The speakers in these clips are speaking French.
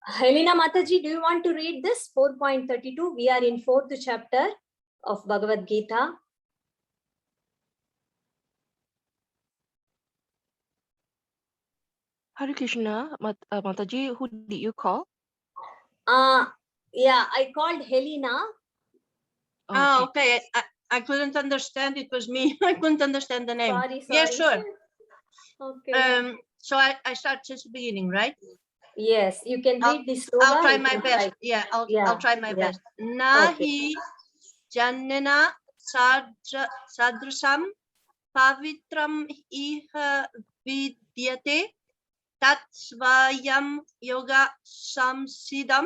Helena Mataji, do you want to read this? 4.32. We are in 4th chapter of Bhagavad Gita. Hare Krishna, Mataji, who did you call? Yeah, I called Helena. Oh, okay. I couldn't understand. It was me. I couldn't understand the name. Sorry. Yeah, sure. Okay. So I start since the beginning, right? Yes, you can read this. I'll try my best. Yeah, I'll try my best. Nahi Jannena Sadrasam Pavitram Iha Vidyate Tat Svayam Yoga Samsidam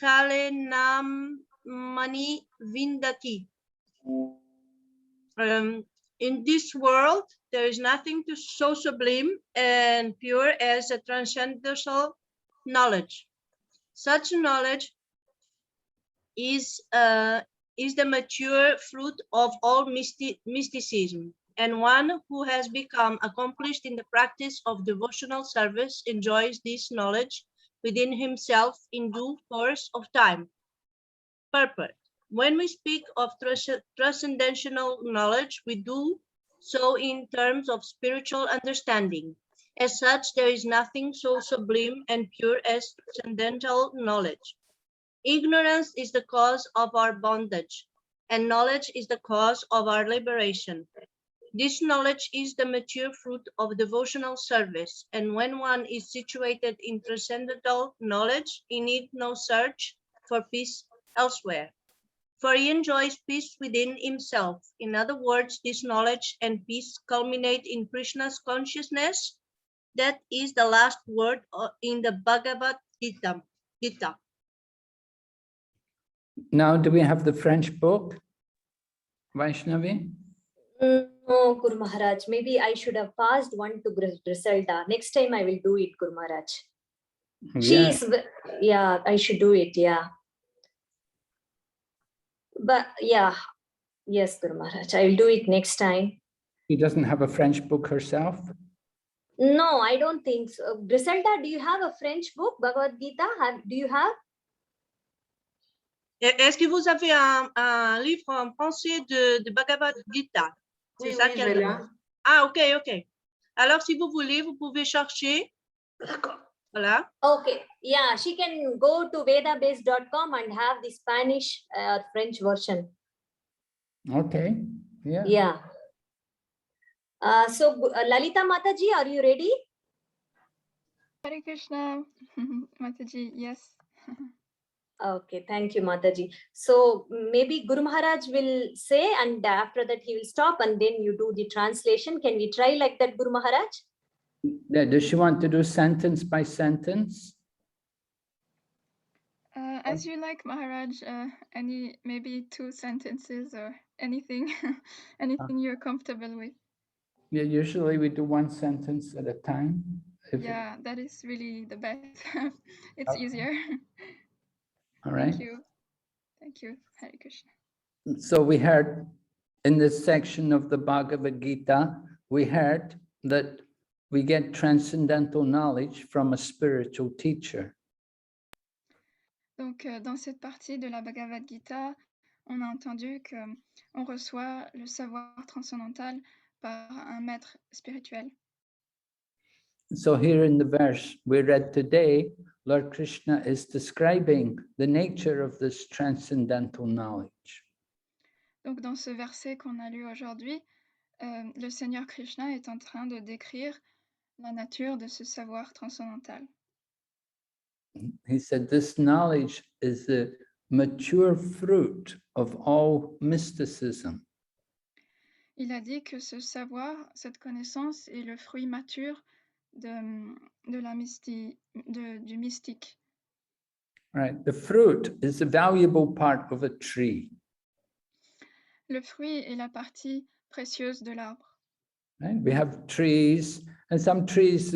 Kalenam Mani Vindati. In this world, there is nothing so sublime and pure as a transcendental knowledge. Such knowledge is the mature fruit of all mysticism, and one who has become accomplished in the practice of devotional service enjoys this knowledge within himself in due course of time. Purport. When we speak of transcendental knowledge, we do so in terms of spiritual understanding. As such, there is nothing so sublime and pure as transcendental knowledge. Ignorance is the cause of our bondage, and knowledge is the cause of our liberation. This knowledge is the mature fruit of devotional service, and when one is situated in transcendental knowledge, he needs no search for peace elsewhere, for he enjoys peace within himself. In other words, this knowledge and peace culminate in Krishna's consciousness. That is the last word in the Bhagavad Gita. Now, do we have the French book, Vaishnavi? No, Guru Maharaj. Maybe I should have passed one to Griselda. Next time I will do it, Guru Maharaj. Yeah, I should do it. Yeah. But yeah, yes, Guru Maharaj, I will do it next time. She doesn't have a French book herself? No, I don't think so. Griselda, do you have a French book, Bhagavad Gita? Do you have? Est-ce que vous avez un livre en français de Bhagavad Gita? Oui, je l'ai. Ah, ok. Alors, si vous voulez, vous pouvez chercher. D'accord. Voilà. Okay. Yeah, she can go to vedabase.com and have the Spanish French version. Okay. Yeah. Yeah. So, Lalita Mataji, are you ready? Hare Krishna, Mataji, yes. Okay, thank you, Mataji. So maybe Guru Maharaj will say, and after that he will stop, and then you do the translation. Can we try like that, Guru Maharaj? Yeah, does she want to do sentence by sentence? As you like, Maharaj, maybe 2 sentences or anything, anything you're comfortable with. Yeah, usually we do 1 sentence at a time. Yeah, that is really the best. It's easier. All right. Thank you, Hare Krishna. So we heard in this section of the Bhagavad Gita, we heard that we get transcendental knowledge from a spiritual teacher. Donc, dans cette partie de la Bhagavad Gita, on a entendu que on reçoit le savoir transcendantal par un maître spirituel. So here in the verse we read today, Lord Krishna is describing the nature of this transcendental knowledge. Donc, dans ce verset qu'on a lu aujourd'hui, le Seigneur Krishna est en train de décrire la nature de ce savoir transcendantal. He said this knowledge is the mature fruit of all mysticism. Il a dit que ce savoir, cette connaissance est le fruit mature du mystique. Right. The fruit is a valuable part of a tree. Le fruit est la partie précieuse de l'arbre. Right? We have trees, and some trees,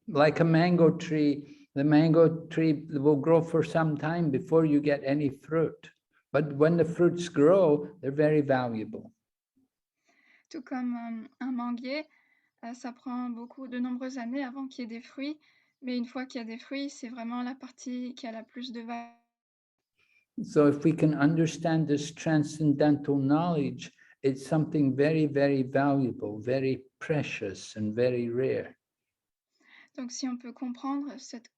like a mango tree, the mango tree will grow for some time before you get any fruit. But when the fruits grow, they're very valuable. Tout comme un manguier, ça prend de nombreuses années avant qu'il y ait des fruits, Mais une fois qu'il y a des fruits, c'est vraiment la partie qui a la plus de valeur. So if we can understand this transcendental knowledge, it's something very, very valuable, very precious and very rare. Donc si on peut comprendre cette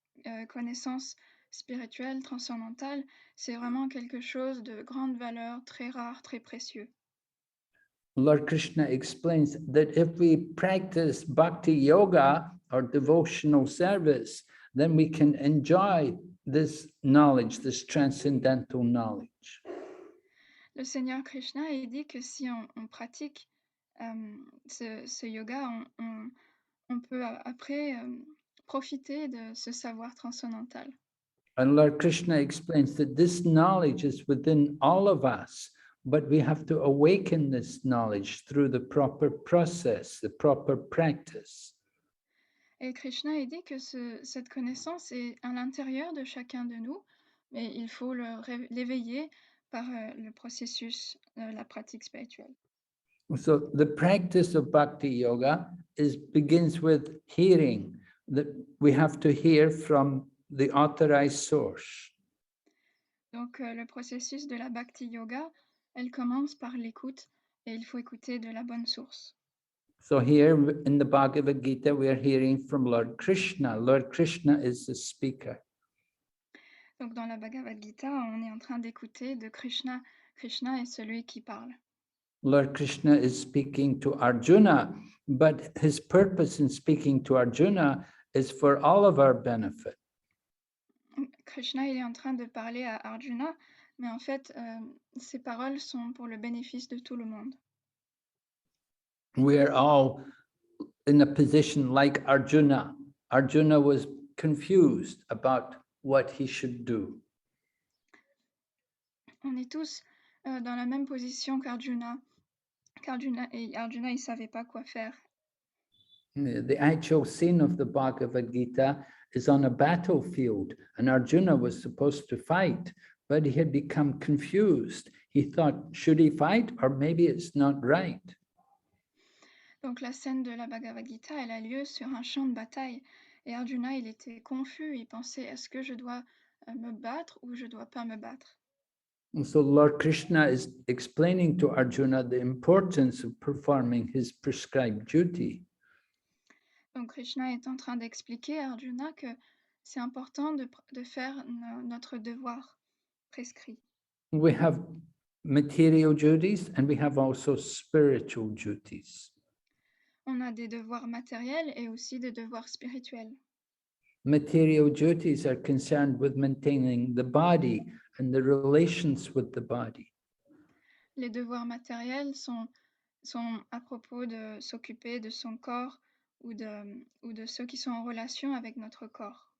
connaissance spirituelle, transcendantale, c'est vraiment quelque chose de grande valeur, très rare, très précieux. Lord Krishna explains that if we practice bhakti yoga or devotional service, then we can enjoy this knowledge, this transcendental knowledge. Le Seigneur Krishna, il dit que si on pratique ce yoga, on peut après profiter de ce savoir transcendantal. And Lord Krishna explains that this knowledge is within all of us, but we have to awaken this knowledge through the proper process, the proper practice. Et Krishna, il dit que cette connaissance est à l'intérieur de chacun de nous, mais il faut l'éveiller par le processus, la pratique spirituelle. So the practice of bhakti yoga begins with hearing, that we have to hear from the authorized source. Donc le processus de la Bhakti Yoga, elle commence par l'écoute et il faut écouter de la bonne source. So here in the Bhagavad Gita, we are hearing from Lord Krishna. Lord Krishna is the speaker. Donc dans la Bhagavad Gita, on est en train d'écouter de Krishna. Krishna est celui qui parle. Lord Krishna is speaking to Arjuna, but his purpose in speaking to Arjuna is for all of our benefit. Krishna, il est en train de parler à Arjuna, mais en fait, ces paroles sont pour le bénéfice de tout le monde. We are all in a position like Arjuna. Arjuna was confused about what he should do. On est tous dans la même position qu'Arjuna. Arjuna, il savait pas quoi faire. The actual scene of the Bhagavad Gita is on a battlefield, and Arjuna was supposed to fight, but he had become confused. He thought, should he fight, or maybe it's not right? Donc la scène de la Bhagavad Gita, elle a lieu sur un champ de bataille. Et Arjuna, il était confus, il pensait, est-ce que je dois me battre ou je dois pas me battre? And so Lord Krishna is explaining to Arjuna the importance of performing his prescribed duty. Donc Krishna est en train d'expliquer à Arjuna que c'est important de faire notre devoir prescrit. We have material duties and we have also spiritual duties. On a des devoirs matériels et aussi des devoirs spirituels. Material duties are concerned with maintaining the body and the relations with the body. Les devoirs matériels sont à propos de s'occuper de son corps ou de ceux qui sont en relation avec notre corps.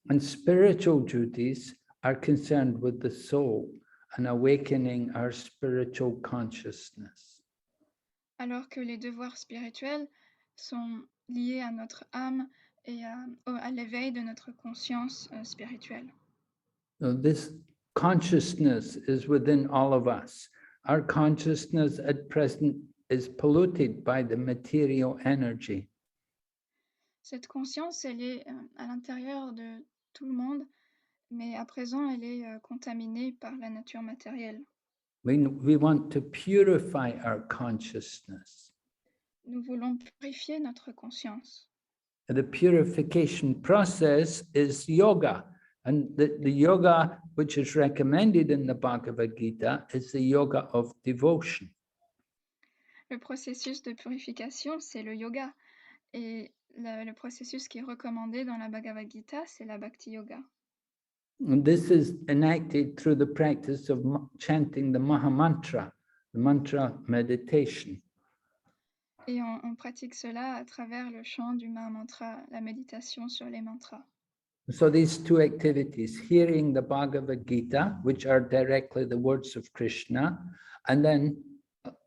And spiritual duties are concerned with the soul and awakening our spiritual consciousness. Alors que les devoirs spirituels sont liés à notre âme et à l'éveil de notre conscience spirituelle. So this consciousness is within all of us. Our consciousness at present is polluted by the material energy. Cette conscience, elle est à l'intérieur de tout le monde, mais à présent, elle est contaminée par la nature matérielle. We want to purify our consciousness. Nous voulons purifier notre conscience. The purification process is yoga. And the yoga which is recommended in the Bhagavad Gita is the yoga of devotion. Le processus de purification, c'est le yoga. Et le processus qui est recommandé dans la Bhagavad Gita, c'est la Bhakti Yoga. And this is enacted through the practice of chanting the Maha Mantra, the mantra meditation. Et on pratique cela à travers le chant du Maha Mantra, la méditation sur les mantras. So these two activities, hearing the Bhagavad Gita, which are directly the words of Krishna, and then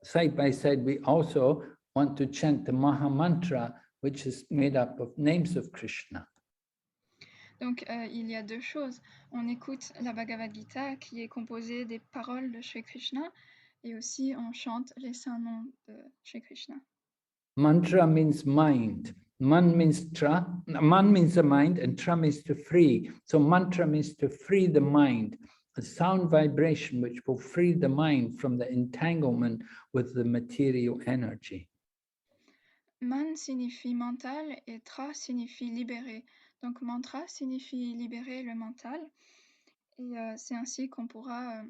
side by side, we also want to chant the Maha Mantra, which is made up of names of Krishna. Donc il y a deux choses. On écoute la Bhagavad Gita qui est composée des paroles de Shri Krishna et aussi on chante les saints noms de Shri Krishna. Mantra means mind. Man means tra, man means the mind, and tra means to free. So mantra means to free the mind, a sound vibration which will free the mind from the entanglement with the material energy. Man signifie mental et tra signifie libérer. Donc mantra signifie libérer le mental. Et c'est ainsi qu'on pourra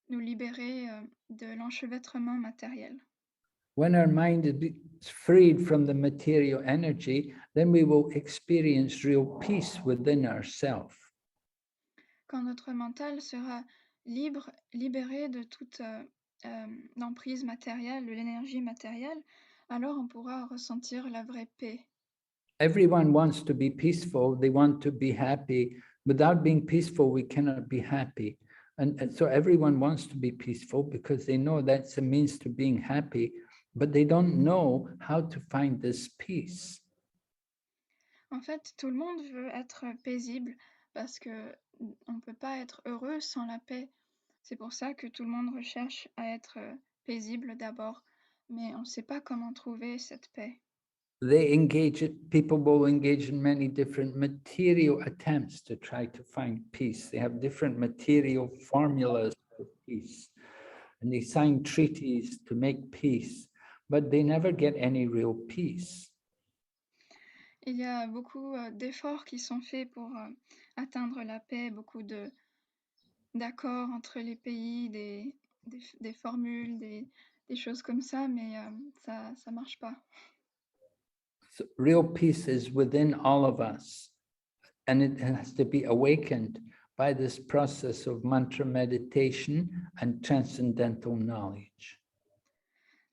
nous libérer de l'enchevêtrement matériel. When our mind is freed from the material energy, then we will experience real peace within ourselves. Quand notre mental sera libre, libéré de toute l'emprise matérielle, de l'énergie matérielle, alors on pourra ressentir la vraie paix. Everyone wants to be peaceful, they want to be happy. Without being peaceful, we cannot be happy. And so everyone wants to be peaceful because they know that's a means to being happy, but they don't know how to find this peace. En fait, tout le monde veut être paisible parce que on ne peut pas être heureux sans la paix. C'est pour ça que tout le monde recherche à être paisible d'abord, mais on ne sait pas comment trouver cette paix. People will engage in many different material attempts to try to find peace. They have different material formulas for peace, and they sign treaties to make peace, but they never get any real peace. Il y a beaucoup d'efforts qui sont faits pour atteindre la paix, beaucoup d'accords entre les pays, des formules, des choses comme ça, mais ça ne marche pas. So real peace is within all of us, and it has to be awakened by this process of mantra meditation and transcendental knowledge.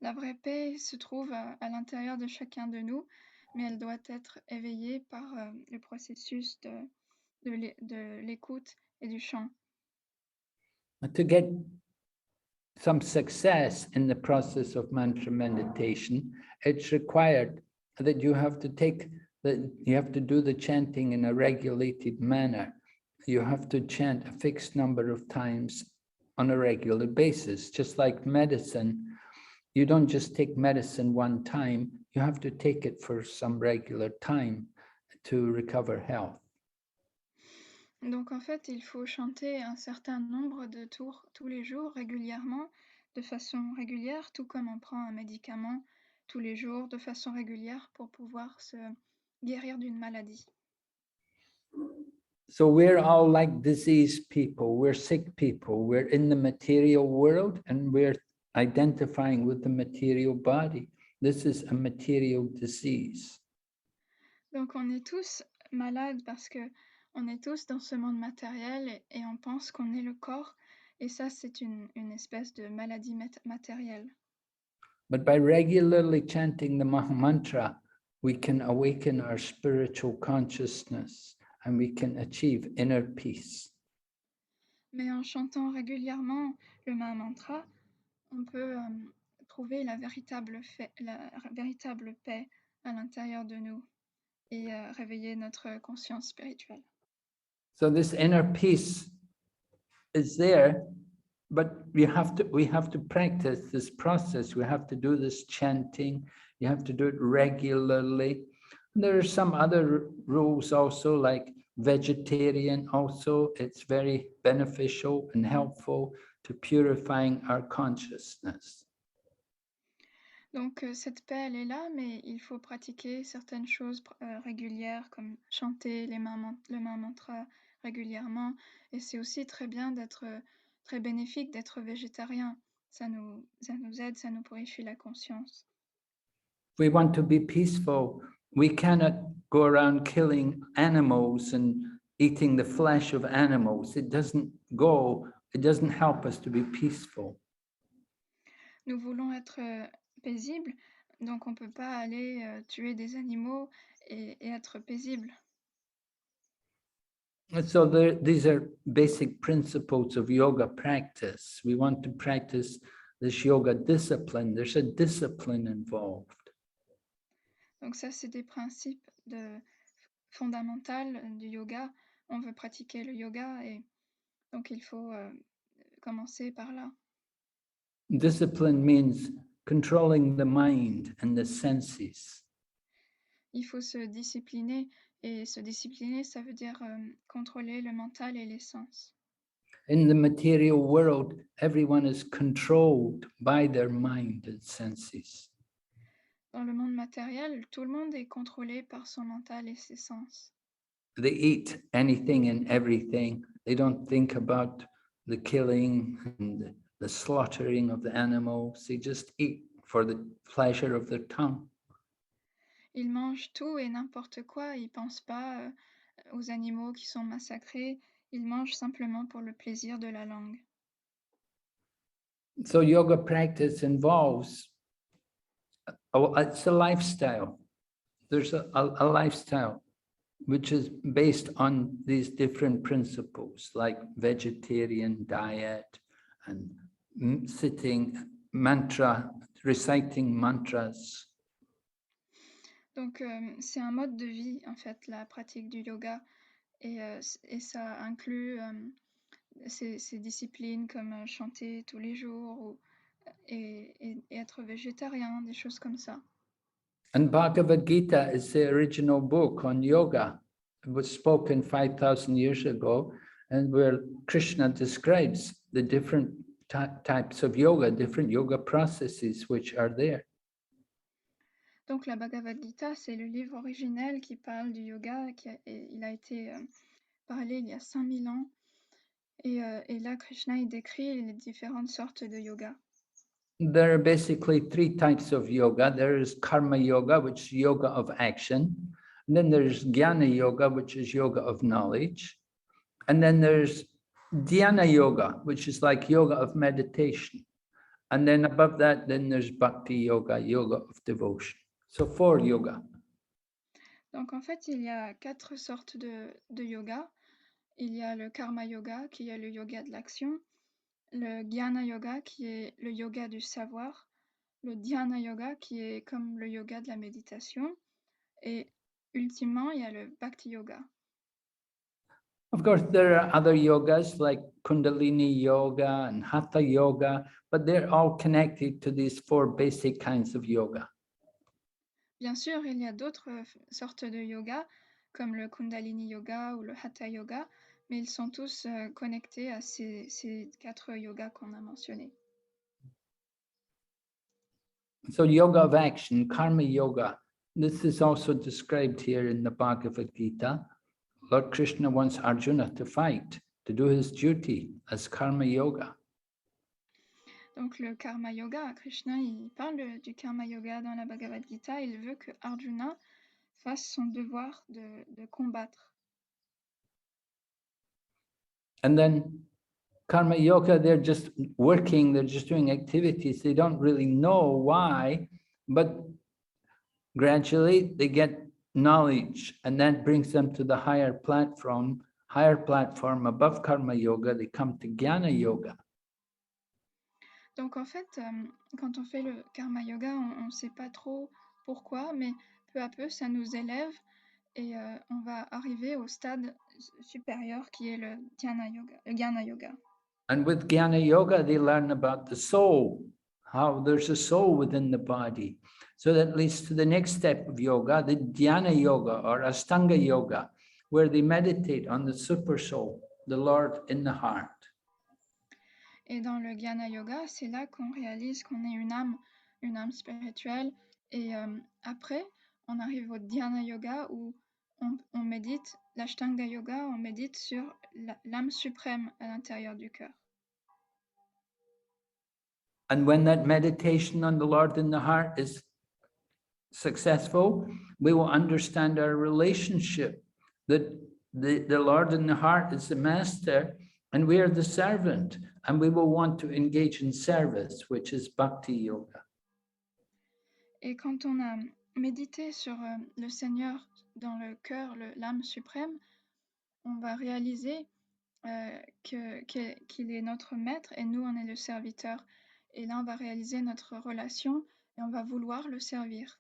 La vraie paix se trouve à l'intérieur de chacun de nous, mais elle doit être éveillée par le processus de l'écoute et du chant. To get some success in the process of mantra meditation, it's required that you have to do the chanting in a regulated manner. You have to chant a fixed number of times on a regular basis, just like medicine. You don't just take medicine one time, you have to take it for some regular time to recover health. Donc en fait, il faut chanter un certain nombre de tours tous les jours, régulièrement, de façon régulière, tout comme on prend un médicament tous les jours de façon régulière pour pouvoir se guérir d'une maladie. So we're all like diseased people, we're sick people, we're in the material world and we're identifying with the material body. This is a material disease. Donc on est tous malades parce que on est tous dans ce monde matériel et on pense qu'on est le corps, et ça c'est une espèce de maladie matérielle. But by regularly chanting the mantra, we can awaken our spiritual consciousness and we can achieve inner peace. Mais en chantant régulièrement le mantra, on peut trouver la véritable paix à l'intérieur de nous et réveiller notre conscience spirituelle. So this inner peace is there, but we have to practice this process. We have to do this chanting. You have to do it regularly. And there are some other rules also, like vegetarian also. It's very beneficial and helpful to purifying our consciousness. Donc cette paix, elle est là, mais il faut pratiquer certaines choses régulières, comme chanter le mantra régulièrement. Et c'est aussi très bien très bénéfique d'être végétarien. Ça nous aide, ça nous purifie la conscience. If we want to be peaceful, we cannot go around killing animals and eating the flesh of animals. It doesn't help us to be peaceful. Nous voulons être paisibles, donc on ne peut pas aller tuer des animaux et être paisible. So these are basic principles of yoga practice. We want to practice this yoga discipline. There's a discipline involved. Donc ça, c'est des principes fondamentaux du yoga. On veut pratiquer le yoga et donc il faut commencer par là. Discipline means controlling the mind and the senses. il faut se discipliner. Et se discipliner, ça veut dire contrôler le mental et les sens. In the material world, everyone is controlled by their mind and senses. Dans le monde matériel, tout le monde est contrôlé par son mental et ses sens. They eat anything and everything. They don't think about the killing and the slaughtering of the animals. They just eat for the pleasure of their tongue. Ils mangent tout et n'importe quoi. Ils pensent pas aux animaux qui sont massacrés. Ils mangent simplement pour le plaisir de la langue. So yoga practice involves, it's a lifestyle. There's a lifestyle which is based on these different principles like vegetarian diet and sitting, mantra, reciting mantras. Donc, c'est un mode de vie, en fait, la pratique du yoga. Et ça inclut ces disciplines comme chanter tous les jours et être végétarien, des choses comme ça. And Bhagavad Gita is the original book on yoga. It was spoken 5,000 years ago, and where Krishna describes the different types of yoga, different yoga processes which are there. Donc la Bhagavad Gita, c'est le livre originel qui parle du yoga. Il a été parlé il y a 5000 ans. Et là, Krishna, il décrit les différentes sortes de yoga. There are basically three types of yoga. There is karma yoga, which is yoga of action. And then there's Dhyana Yoga, which is yoga of knowledge. And then there's Dhyana Yoga, which is like yoga of meditation. And then above that, then there's Bhakti Yoga, yoga of devotion. So 4 yoga. Donc en fait, il y a 4 sortes de yoga. Il y a le karma yoga, qui est le yoga de l'action. Le Dhyana Yoga, qui est le yoga du savoir. Le Dhyana Yoga, qui est comme le yoga de la méditation. Et ultimement, il y a le Bhakti Yoga. Of course, there are other yogas like Kundalini Yoga and Hatha Yoga, but they're all connected to these 4 basic kinds of yoga. Bien sûr, il y a d'autres sortes de yoga, comme le Kundalini Yoga ou le Hatha Yoga, mais ils sont tous connectés à ces 4 yogas qu'on a mentionnés. So yoga of action, karma yoga, this is also described here in the Bhagavad Gita. Lord Krishna wants Arjuna to fight, to do his duty as karma yoga. Donc le karma yoga, Krishna, il parle du karma yoga dans la Bhagavad Gita. Il veut que Arjuna fasse son devoir de combattre. And then karma yoga, they're just working, they're just doing activities. They don't really know why, but gradually they get knowledge, and that brings them to the higher platform above karma yoga. They come to Jnana Yoga. Donc en fait, quand on fait le karma yoga, on ne sait pas trop pourquoi, mais peu à peu, ça nous élève et on va arriver au stade supérieur qui est le Dhyana Yoga, le Jnana Yoga. And with Jnana Yoga, they learn about the soul, how there's a soul within the body. So that leads to the next step of yoga, the Dhyana Yoga or Astanga Yoga, where they meditate on the super soul, the Lord in the heart. Et dans le Dhyana Yoga, c'est là qu'on réalise qu'on est une âme spirituelle. Et après, on arrive au Dhyana Yoga où on médite, l'Ashtanga Yoga, on médite sur l'âme suprême à l'intérieur du cœur. And when that meditation on the Lord in the heart is successful, we will understand our relationship, that the Lord in the heart is the master and we are the servant, and we will want to engage in service, which is Bhakti Yoga. Et quand on a médité sur le Seigneur dans le cœur, l'âme suprême, on va réaliser qu'il est notre maître et nous, on est le serviteur. Et là, on va réaliser notre relation et on va vouloir le servir.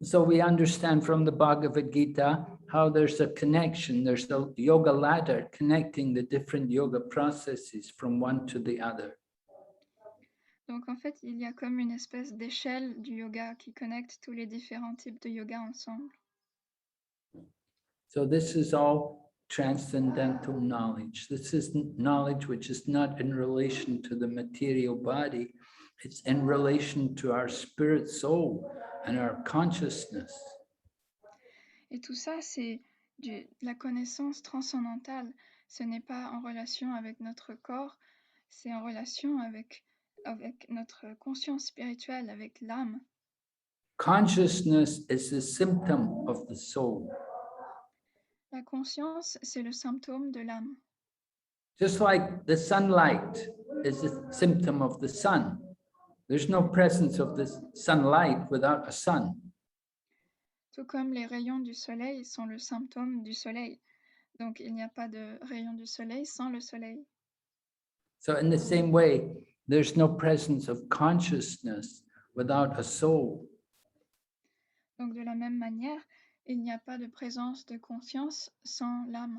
So we understand from the Bhagavad Gita how there's a connection, there's a yoga ladder connecting the different yoga processes from one to the other. Donc en fait, il y a comme une espèce d'échelle du yoga qui connecte tous les différents types de yoga ensemble. So this is all transcendental knowledge. This is knowledge which is not in relation to the material body. It's in relation to our spirit soul and our consciousness. Et tout ça, c'est la connaissance transcendantale. Ce n'est pas en relation avec notre corps, c'est en relation avec notre conscience spirituelle, avec l'âme. Consciousness is a symptom of the soul. La conscience, c'est le symptôme de l'âme. Just like the sunlight is a symptom of the sun. There's no presence of the sunlight without a sun. Tout comme les rayons du soleil sont le symptôme du soleil. Donc il n'y a pas de rayons du soleil sans le soleil. So in the same way, there's no presence of consciousness without a soul. Donc de la même manière, il n'y a pas de présence de conscience sans l'âme.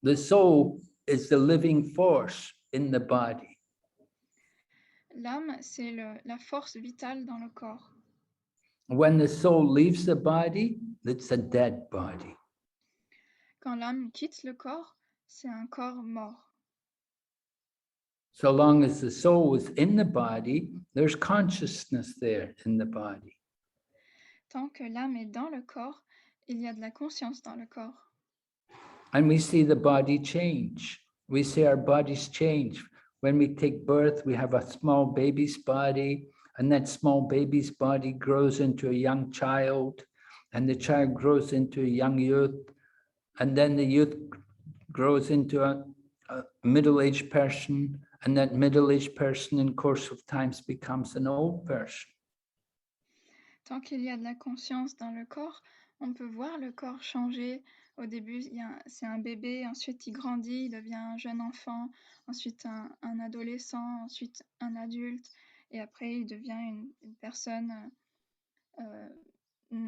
The soul is the living force in the body. L'âme, c'est la force vitale dans le corps. When the soul leaves the body, it's a dead body. Quand l'âme quitte le corps, c'est un corps mort. So long as the soul is in the body, there's consciousness there in the body. Tant que l'âme est dans le corps, il y a de la conscience dans le corps. And we see the body change. We see our bodies change. When we take birth, we have a small baby's body, and that small baby's body grows into a young child, and the child grows into a young youth, and then the youth grows into a middle-aged person, and that middle-aged person in course of times becomes an old person. Tant qu'il y a de la conscience dans le corps, on peut voir le corps changer. Au début, c'est un bébé, ensuite il grandit, il devient un jeune enfant, ensuite un adolescent, ensuite un adulte, et après il devient une personne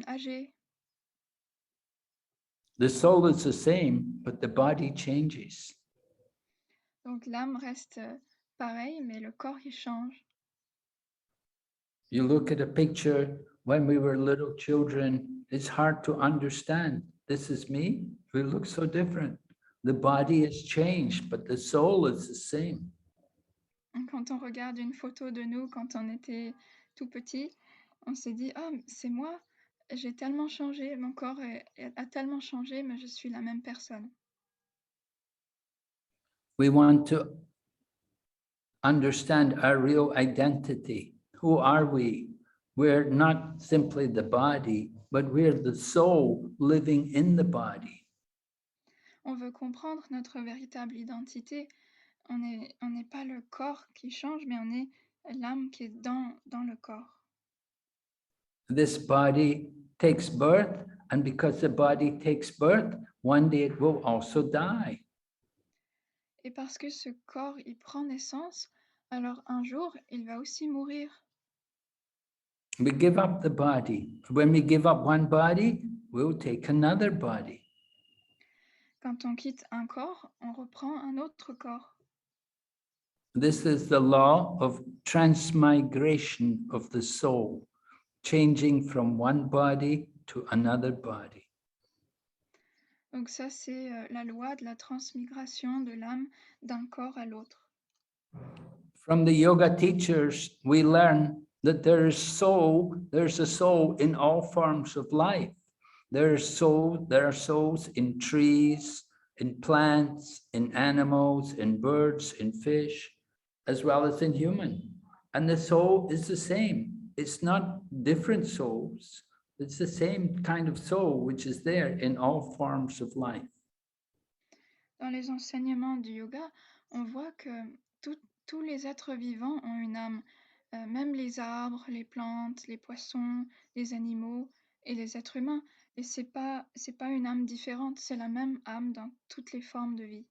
âgée. The soul is the same, but the body changes. Donc l'âme reste pareille, mais le corps il change. You look at a picture when we were little children, it's hard to understand. This is me. We look so different. The body has changed, but the soul is the same. Quand on regarde une photo de nous quand on était tout petit, on se dit « Oh, c'est moi, j'ai tellement changé, mon corps a tellement changé, mais je suis la même personne. » We want to understand our real identity. Who are we? We're not simply the body, but we're the soul living in the body. On veut comprendre notre véritable identité. On n'est pas le corps qui change, mais on est l'âme qui est dans le corps. This body takes birth, and because the body takes birth, one day it will also die. Et parce que ce corps, il prend naissance, alors un jour, il va aussi mourir. We give up the body. When we give up one body, we'll take another body. Quand on quitte un corps, on reprend un autre corps. This is the law of transmigration of the soul, changing from one body to another body. Donc ça, c'est la loi de la transmigration de l'âme d'un corps à l'autre. From the yoga teachers, we learn that there's a soul in all forms of life. There are souls in trees, in plants, in animals, in birds, in fish, as well as in human. And the soul is the same. It's not different souls. It's the same kind of soul which is there in all forms of life. Dans les enseignements du yoga, on voit que tous les êtres vivants ont une âme. Même les arbres, les plantes, les poissons, les animaux et les êtres humains. Et c'est pas une âme différente, c'est la même âme dans toutes les formes de vie.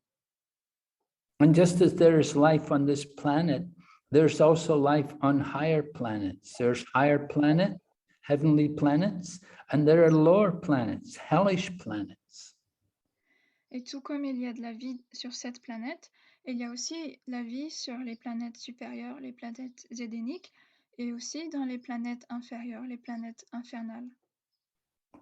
And just as there is life on this planet, there's also life on higher planets. There's higher planets, heavenly planets, and there are lower planets, hellish planets. Et tout comme il y a de la vie sur cette planète, il y a aussi la vie sur les planètes supérieures, les planètes zédéniques, et aussi dans les planètes inférieures, les planètes infernales.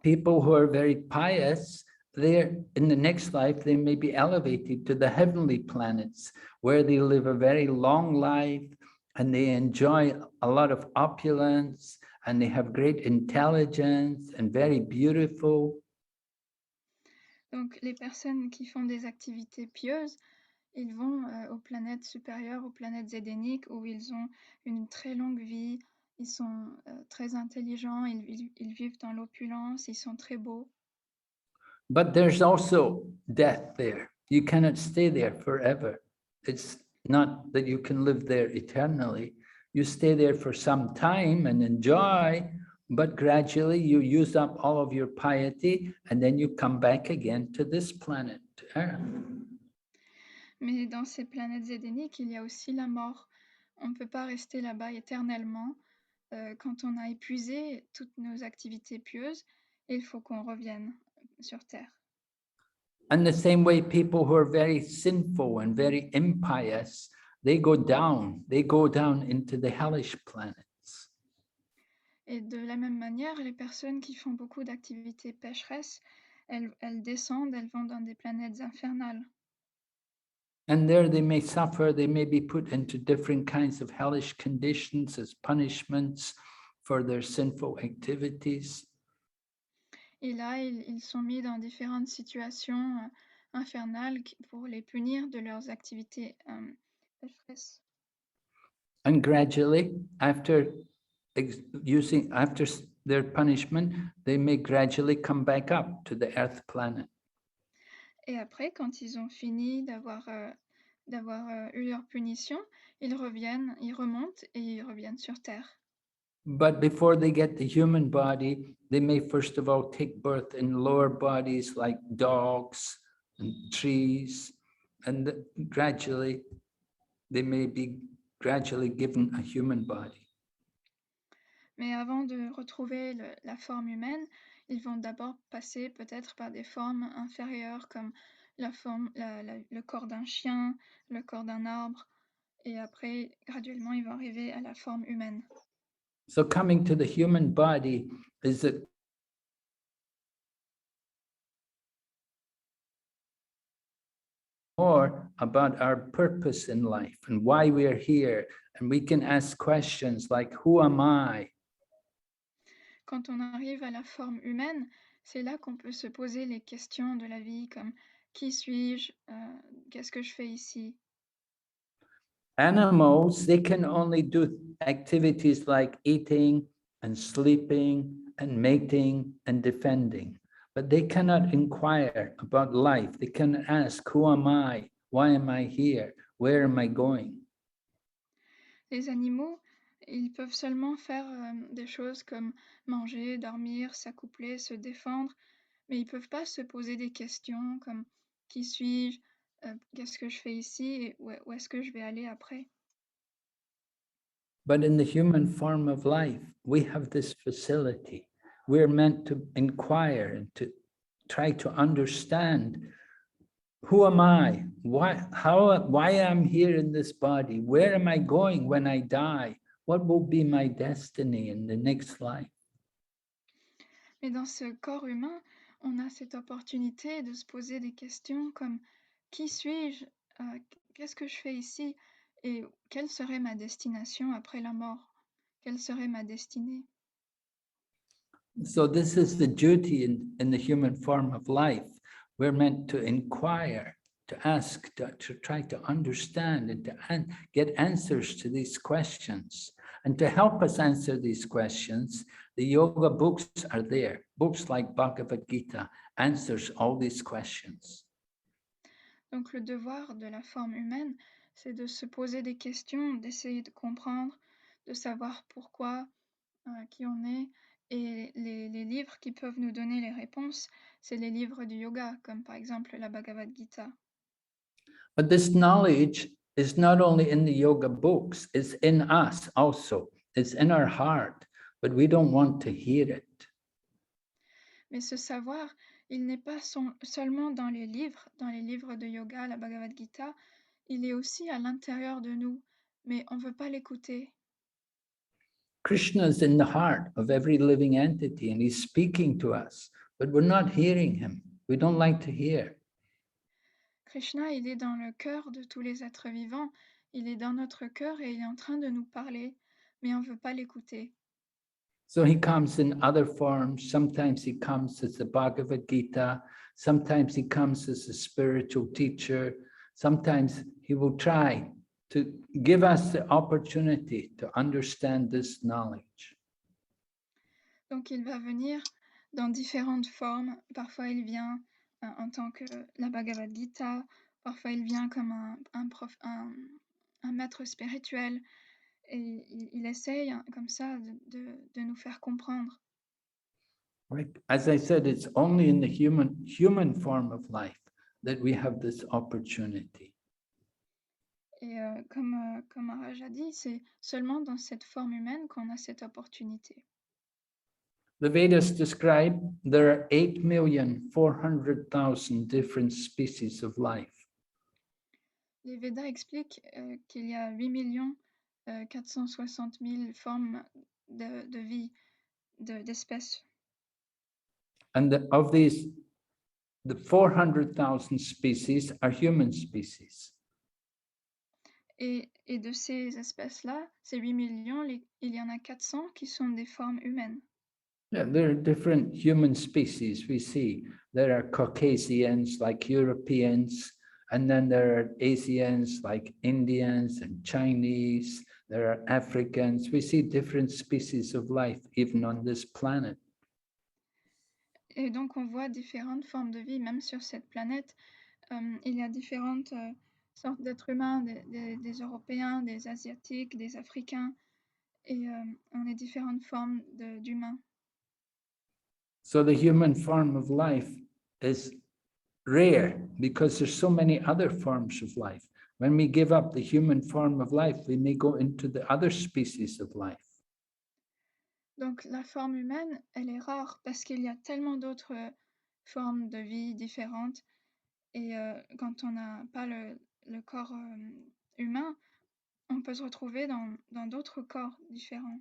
People who are very pious, they're in the next life, they may be elevated to the heavenly planets where they live a very long life and they enjoy a lot of opulence and they have great intelligence and very beautiful. Donc les personnes qui font des activités pieuses, ils vont aux planètes supérieures, aux planètes zédéniques, où ils ont une très longue vie, ils sont très intelligents, ils vivent dans l'opulence, ils sont très beaux. But there's also death there. You cannot stay there forever. It's not that you can live there eternally. You stay there for some time and enjoy, but gradually you use up all of your piety and then you come back again to this planet, Earth. Mais dans ces planètes zédéniques, il y a aussi la mort. On ne peut pas rester là-bas éternellement. Quand on a épuisé toutes nos activités pieuses, il faut qu'on revienne sur Terre. And the same way, people who are very sinful and very impious, they go down into the hellish planets. Et de la même manière, les personnes qui font beaucoup d'activités pécheresses, elles descendent, elles vont dans des planètes infernales. And there they may suffer, they may be put into different kinds of hellish conditions as punishments for their sinful activities. Et là, ils sont mis dans différentes situations infernales pour les punir de leurs activités pécheresses. And gradually, after their punishment, they may gradually come back up to the earth planet. Et après, quand ils ont fini d'avoir eu leur punition, ils remontent et ils reviennent sur Terre. But before they get the human body, they may first of all take birth in lower bodies like dogs and trees, and gradually they may be gradually given a human body. Mais avant de retrouver la forme humaine, ils vont d'abord passer peut-être par des formes inférieures comme le corps d'un chien, le corps d'un arbre, et après, graduellement, ils vont arriver à la forme humaine. So coming to the human body is that more about our purpose in life and why we are here. And we can ask questions like, who am I? Quand on arrive à la forme humaine, c'est là qu'on peut se poser les questions de la vie comme qui suis-je, qu'est-ce que je fais ici? Animals, they can only do activities like eating and sleeping and mating and defending, but they cannot inquire about life. They cannot ask, who am I? Why am I here? Where am I going? Les animaux, ils peuvent seulement faire des choses comme manger, dormir, s'accoupler, se défendre, mais ils peuvent pas se poser des questions comme qui suis-je, qu'est-ce que je fais ici et où est-ce que je vais aller après. But in the human form of life, we have this facility. We're meant to inquire and to try to understand, who am I? Why I'm here in this body? Where am I going when I die? What will be my destiny in the next life? Mais dans ce corps humain, on a cette opportunité de se poser des questions comme qui suis-je, qu'est-ce que je fais ici et quelle serait ma destination après la mort? Quelle serait ma destinée? So this is the duty in the human form of life. We're meant to inquire, to ask, to try to understand and to get answers to these questions. And to help us answer these questions, the yoga books are there. Books like Bhagavad Gita answers all these questions. Donc le devoir de la forme humaine, c'est de se poser des questions, d'essayer de comprendre, de savoir pourquoi, qui on est. Et les livres qui peuvent nous donner les réponses, c'est les livres du yoga, comme par exemple la Bhagavad Gita. But this knowledge is not only in the yoga books, it's in us also. It's in our heart, but we don't want to hear it. Mais ce savoir, Il n'est pas seulement dans les livres de yoga, la Bhagavad Gita, il est aussi à l'intérieur de nous, mais on ne veut pas l'écouter. Krishna is in the heart of every living entity and he's speaking to us, but we're not hearing him. We don't like to hear. Krishna, il est dans le cœur de tous les êtres vivants, il est dans notre cœur et il est en train de nous parler, mais on ne veut pas l'écouter. So he comes in other forms. Sometimes he comes as the Bhagavad Gita. Sometimes he comes as a spiritual teacher. Sometimes he will try to give us the opportunity to understand this knowledge. Donc il va venir dans différentes formes. Parfois il vient en tant que la Bhagavad Gita, parfois il vient comme un maître spirituel. Et il essaye comme ça de nous faire comprendre. Right? As I said, it's only in the human form of life that we have this opportunity. Et comme Maharaj a dit, c'est seulement dans cette forme humaine qu'on a cette opportunité. The Vedas describe there are 8,400,000 different species of life. Les Védas expliquent qu'il y a 8,460,000 formes de vie, d'espèces. And of these, the 400,000 species are human species. Et de ces espèces-là, ces 8 millions, il y en a 400 qui sont des formes humaines. Yeah, there are different human species we see. There are Caucasians like Europeans, and then there are Asians like Indians and Chinese. There are Africans. We see different species of life even on this planet. Et donc, on voit différentes formes de vie, même sur cette planète. Il y a différentes sortes d'êtres humains, des Européens, des Asiatiques, des Africains, et on a différentes formes d'humains. So the human form of life is rare because there's so many other forms of life. When we give up the human form of life, we may go into the other species of life. Donc, la forme humaine, elle est rare parce qu'il y a tellement d'autres formes de vie différentes. Et quand on n'a pas le corps humain, on peut se retrouver dans d'autres corps différents.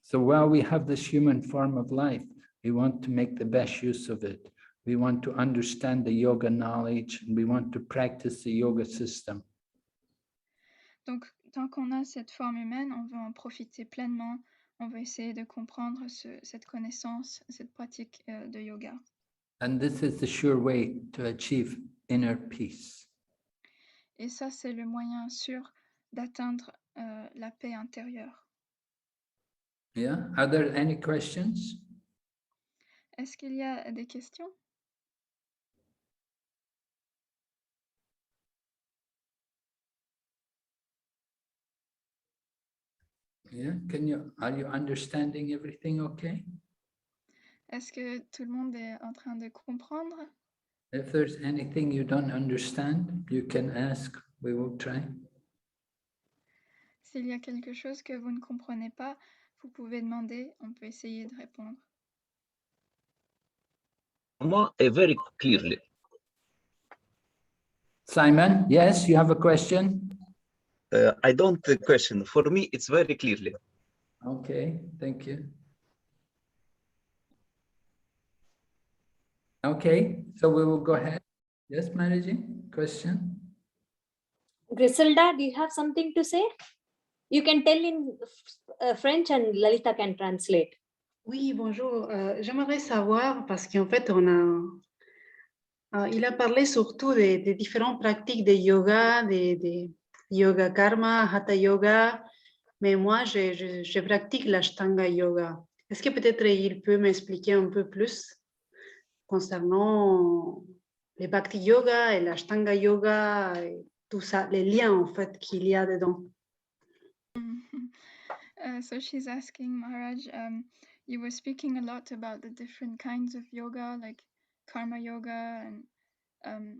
So while we have this human form of life, we want to make the best use of it. We want to understand the yoga knowledge and we want to practice the yoga system. Donc, tant qu'on a cette forme humaine, on veut en profiter pleinement. On veut essayer de comprendre cette connaissance, cette pratique de yoga. And this is the sure way to achieve inner peace. Et ça, c'est le moyen sûr d'atteindre la paix intérieure. Yeah, are there any questions? Est-ce qu'il y a des questions? Yeah, are you understanding everything okay? Est-ce que tout le monde est en train de comprendre? If there's anything you don't understand, you can ask, we will try. S'il y a quelque chose que vous ne comprenez pas, vous pouvez demander, on peut essayer de répondre. Dharma very clearly. Simon, yes, you have a question? I don't question. For me, it's very clearly. Okay, thank you. Okay, so we will go ahead. Yes, Manaji, question? Griselda, do you have something to say? You can tell in French and Lalita can translate. Oui, bonjour. J'aimerais savoir, parce qu'en fait, il a parlé surtout des différentes pratiques de yoga, de yoga karma, hatha yoga, mais moi, je pratique l'Ashtanga yoga. Est-ce que peut-être il peut m'expliquer un peu plus concernant les Bhakti yoga et l'Ashtanga yoga, et tout ça, les liens en fait qu'il y a dedans? So she's asking Maharaj, you were speaking a lot about the different kinds of yoga, like karma yoga and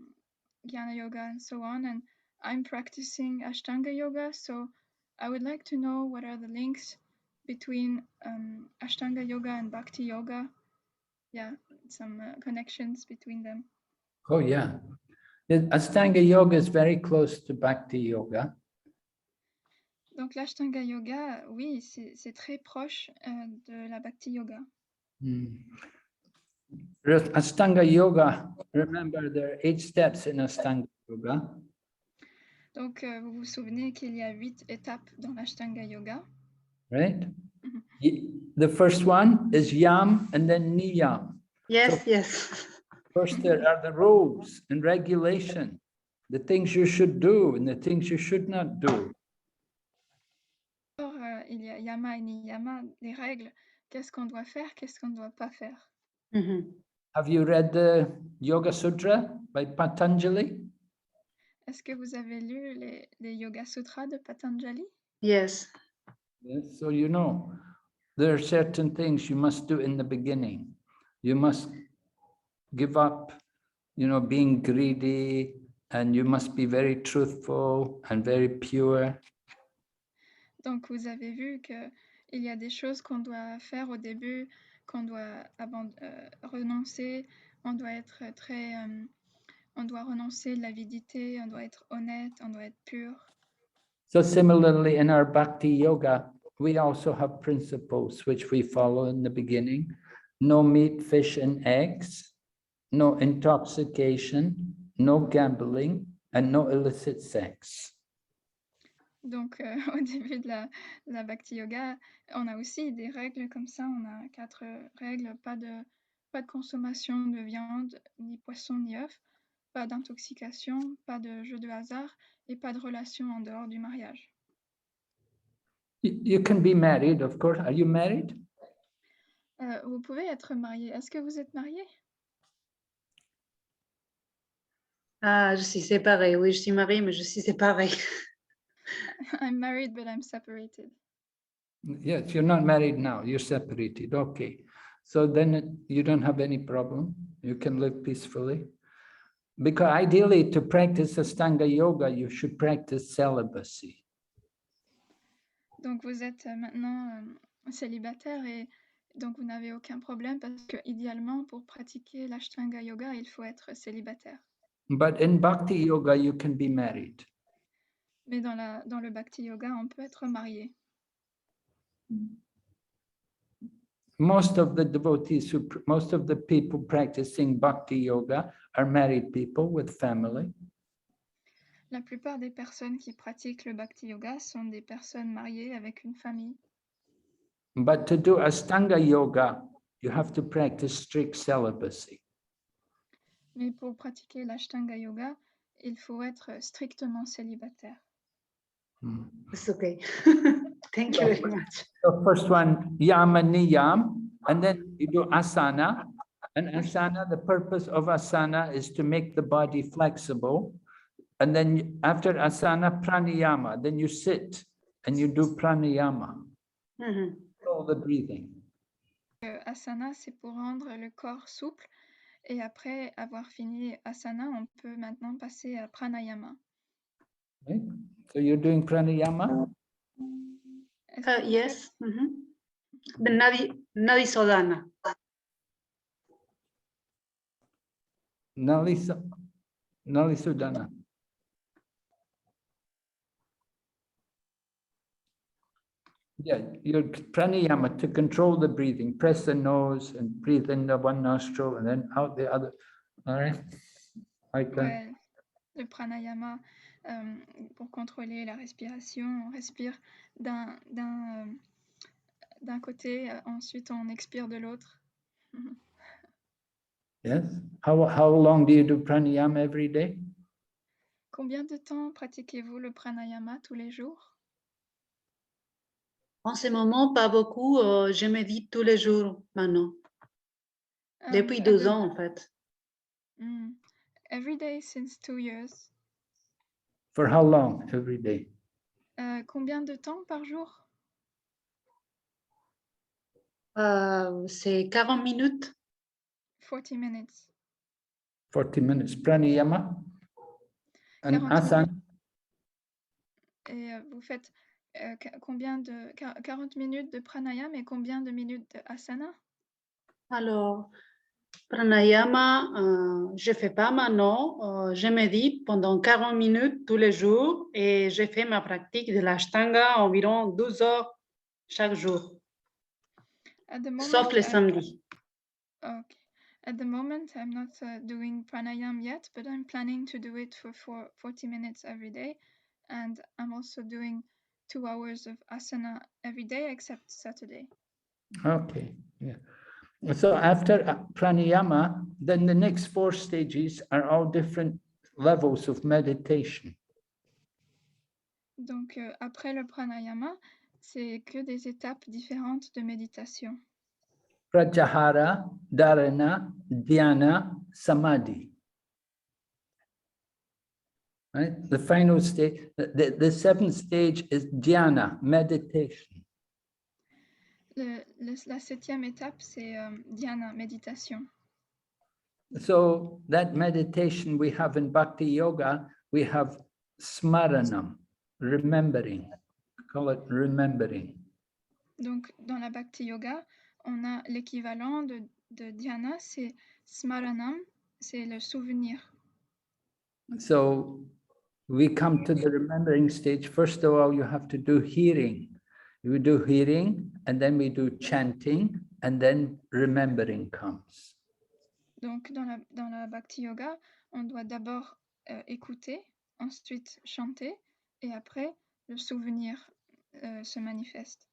Dhyana yoga and so on. And I'm practicing Ashtanga yoga, so I would like to know what are the links between Ashtanga yoga and Bhakti yoga. Yeah, connections between them. Oh, yeah. The Astanga Yoga is very close to Bhakti Yoga. Donc l'Ashtanga Yoga, oui, c'est très proche de la Bhakti Yoga. Astanga Yoga, remember there are 8 steps in Astanga Yoga. Donc vous vous souvenez qu'il y a 8 étapes dans l'Ashtanga Yoga. Right? The first one is yam and then niyam. Yes, So yes. first there are the rules and regulation, the things you should do and the things you should not do. Alors, il y a yama et niyama, les règles, qu'est-ce qu'on doit faire, qu'est-ce qu'on ne doit pas faire. Have you read the Yoga Sutra by Patanjali? Est-ce que vous avez lu les Yoga Sutras de Patanjali? Yes. Yes, so you know, there are certain things you must do in the beginning. You must give up, you know, being greedy, and you must be very truthful and very pure. Donc, vous avez vu qu'il y a des choses qu'on doit faire au début, qu'on doit renoncer. On doit être on doit renoncer de l'avidité, on doit être honnête, on doit être pur. So similarly, in our Bhakti Yoga, we also have principles which we follow in the beginning. No meat, fish, and eggs, no intoxication, no gambling, and no illicit sex. Donc, au début de la Bhakti Yoga, on a aussi des règles comme ça. On a 4 règles, pas de consommation de viande, ni poisson, ni œufs, pas d'intoxication, pas de jeu de hasard et pas de relation en dehors du mariage. You can be married, of course. Are you married? Vous pouvez être marié. Est-ce que vous êtes marié? Ah, je suis séparée. Oui, je suis mariée, mais je suis séparée. I'm married, but I'm separated. Yes, you're not married now. You're separated. Okay. So then you don't have any problem. You can live peacefully. Because ideally, to practice Astanga Yoga, you should practice celibacy. Donc, vous êtes maintenant célibataire et donc vous n'avez aucun problème parce que idéalement, pour pratiquer l'Ashtanga Yoga, il faut être célibataire. But in Bhakti Yoga, you can be married. Mais dans le Bhakti Yoga, on peut être marié. Most of the devotees, most of the people practicing Bhakti Yoga are married people with family. La plupart des personnes qui pratiquent le Bhakti Yoga sont des personnes mariées avec une famille. But to do Astanga Yoga, you have to practice strict celibacy. Mais pour pratiquer l'Ashtanga Yoga, il faut être strictement célibataire. It's okay. Thank you very much. So first one, yama niyam, and then you do asana. And asana, the purpose of asana is to make the body flexible. And then after asana, pranayama, then you sit and you do pranayama. All the breathing. Asana, c'est pour rendre le corps souple. Et après avoir fini asana, on peut maintenant passer à pranayama. Right? So you're doing pranayama? Yes. The Nadi Sodhana. Nali Sudana. Yeah, your pranayama to control the breathing. Press the nose and breathe in the one nostril and then out the other. All right. Like that. Ouais, le pranayama, pour contrôler la respiration, on respire d'un côté, ensuite on expire de l'autre. Yes. How long do you do pranayama every day? Combien de temps pratiquez-vous le pranayama tous les jours? En ce moment, pas beaucoup. Je médite tous les jours maintenant. Depuis 2 ans, en fait. Every day since 2 years. For how long every day? Combien de temps par jour? C'est 40 minutes. 40 minutes. 40 minutes. Pranayama and 40 asana. Et vous faites combien de 40 minutes de pranayama et combien de minutes de asana? Alors, Pranayama, je fais pas maintenant. Je médite pendant 40 minutes tous les jours et j'ai fait ma pratique de l'Ashtanga environ 12 heures chaque jour, At the moment, sauf les samedis. Okay. At the moment, I'm not doing pranayama yet, but I'm planning to do it for 40 minutes every day. And I'm also doing 2 hours of asana every day except Saturday. Okay, yeah. So after pranayama, then the next 4 stages are all different levels of meditation. Donc, après le pranayama, c'est que des étapes différentes de méditation. Pratyahara, dharana, dhyana, samadhi. Right? The final stage, the 7th stage is dhyana, meditation. La 7e étape, c'est dhyana, méditation. So that meditation we have in Bhakti Yoga, we have smaranam, remembering, call it remembering. Donc, dans la Bhakti Yoga, on a l'équivalent de dhyana, c'est smaranam, c'est le souvenir. So we come to the remembering stage. First of all, you have to do hearing. You do hearing, and then we do chanting, and then remembering comes. Donc, dans la Bhakti Yoga, on doit d'abord écouter, ensuite chanter, et après, le souvenir se manifeste.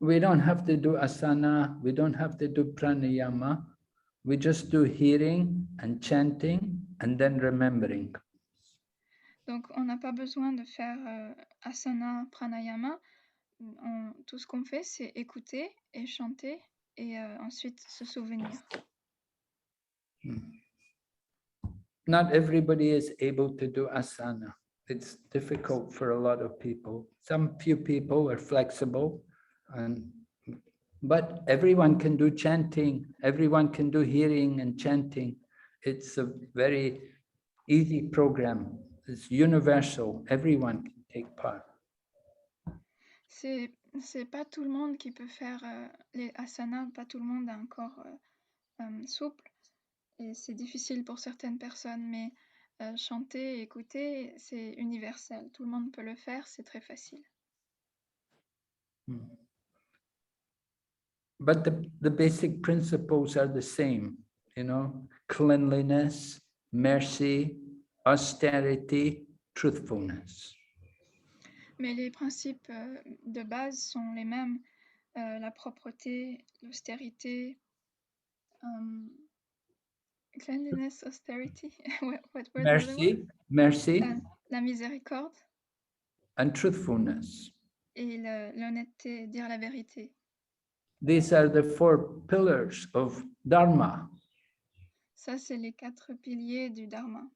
We don't have to do asana, we don't have to do pranayama. We just do hearing and chanting, and then remembering. Donc, on n'a pas besoin de faire asana, pranayama. Tout ce qu'on fait, c'est écouter et chanter, et ensuite se souvenir. Not everybody is able to do asana. It's difficult for a lot of people. Some few people are flexible, but everyone can do chanting. Everyone can do hearing and chanting. It's a very easy program. It's universal. Everyone can take part. C'est pas tout le monde qui peut faire les asanas, pas tout le monde a un corps souple. Et c'est difficile pour certaines personnes, mais chanter et écouter, c'est universel. Tout le monde peut le faire, c'est très facile. But the basic principles are the same, you know, cleanliness, mercy, austerity, truthfulness. Mais les principes de base sont les mêmes. La propreté, l'austérité, cleanliness, austerity, what were the other ones? Mercy, La miséricorde. And truthfulness. Et l'honnêteté, dire la vérité. These are the 4 pillars of Dharma. Ça, c'est les 4 piliers du Dharma.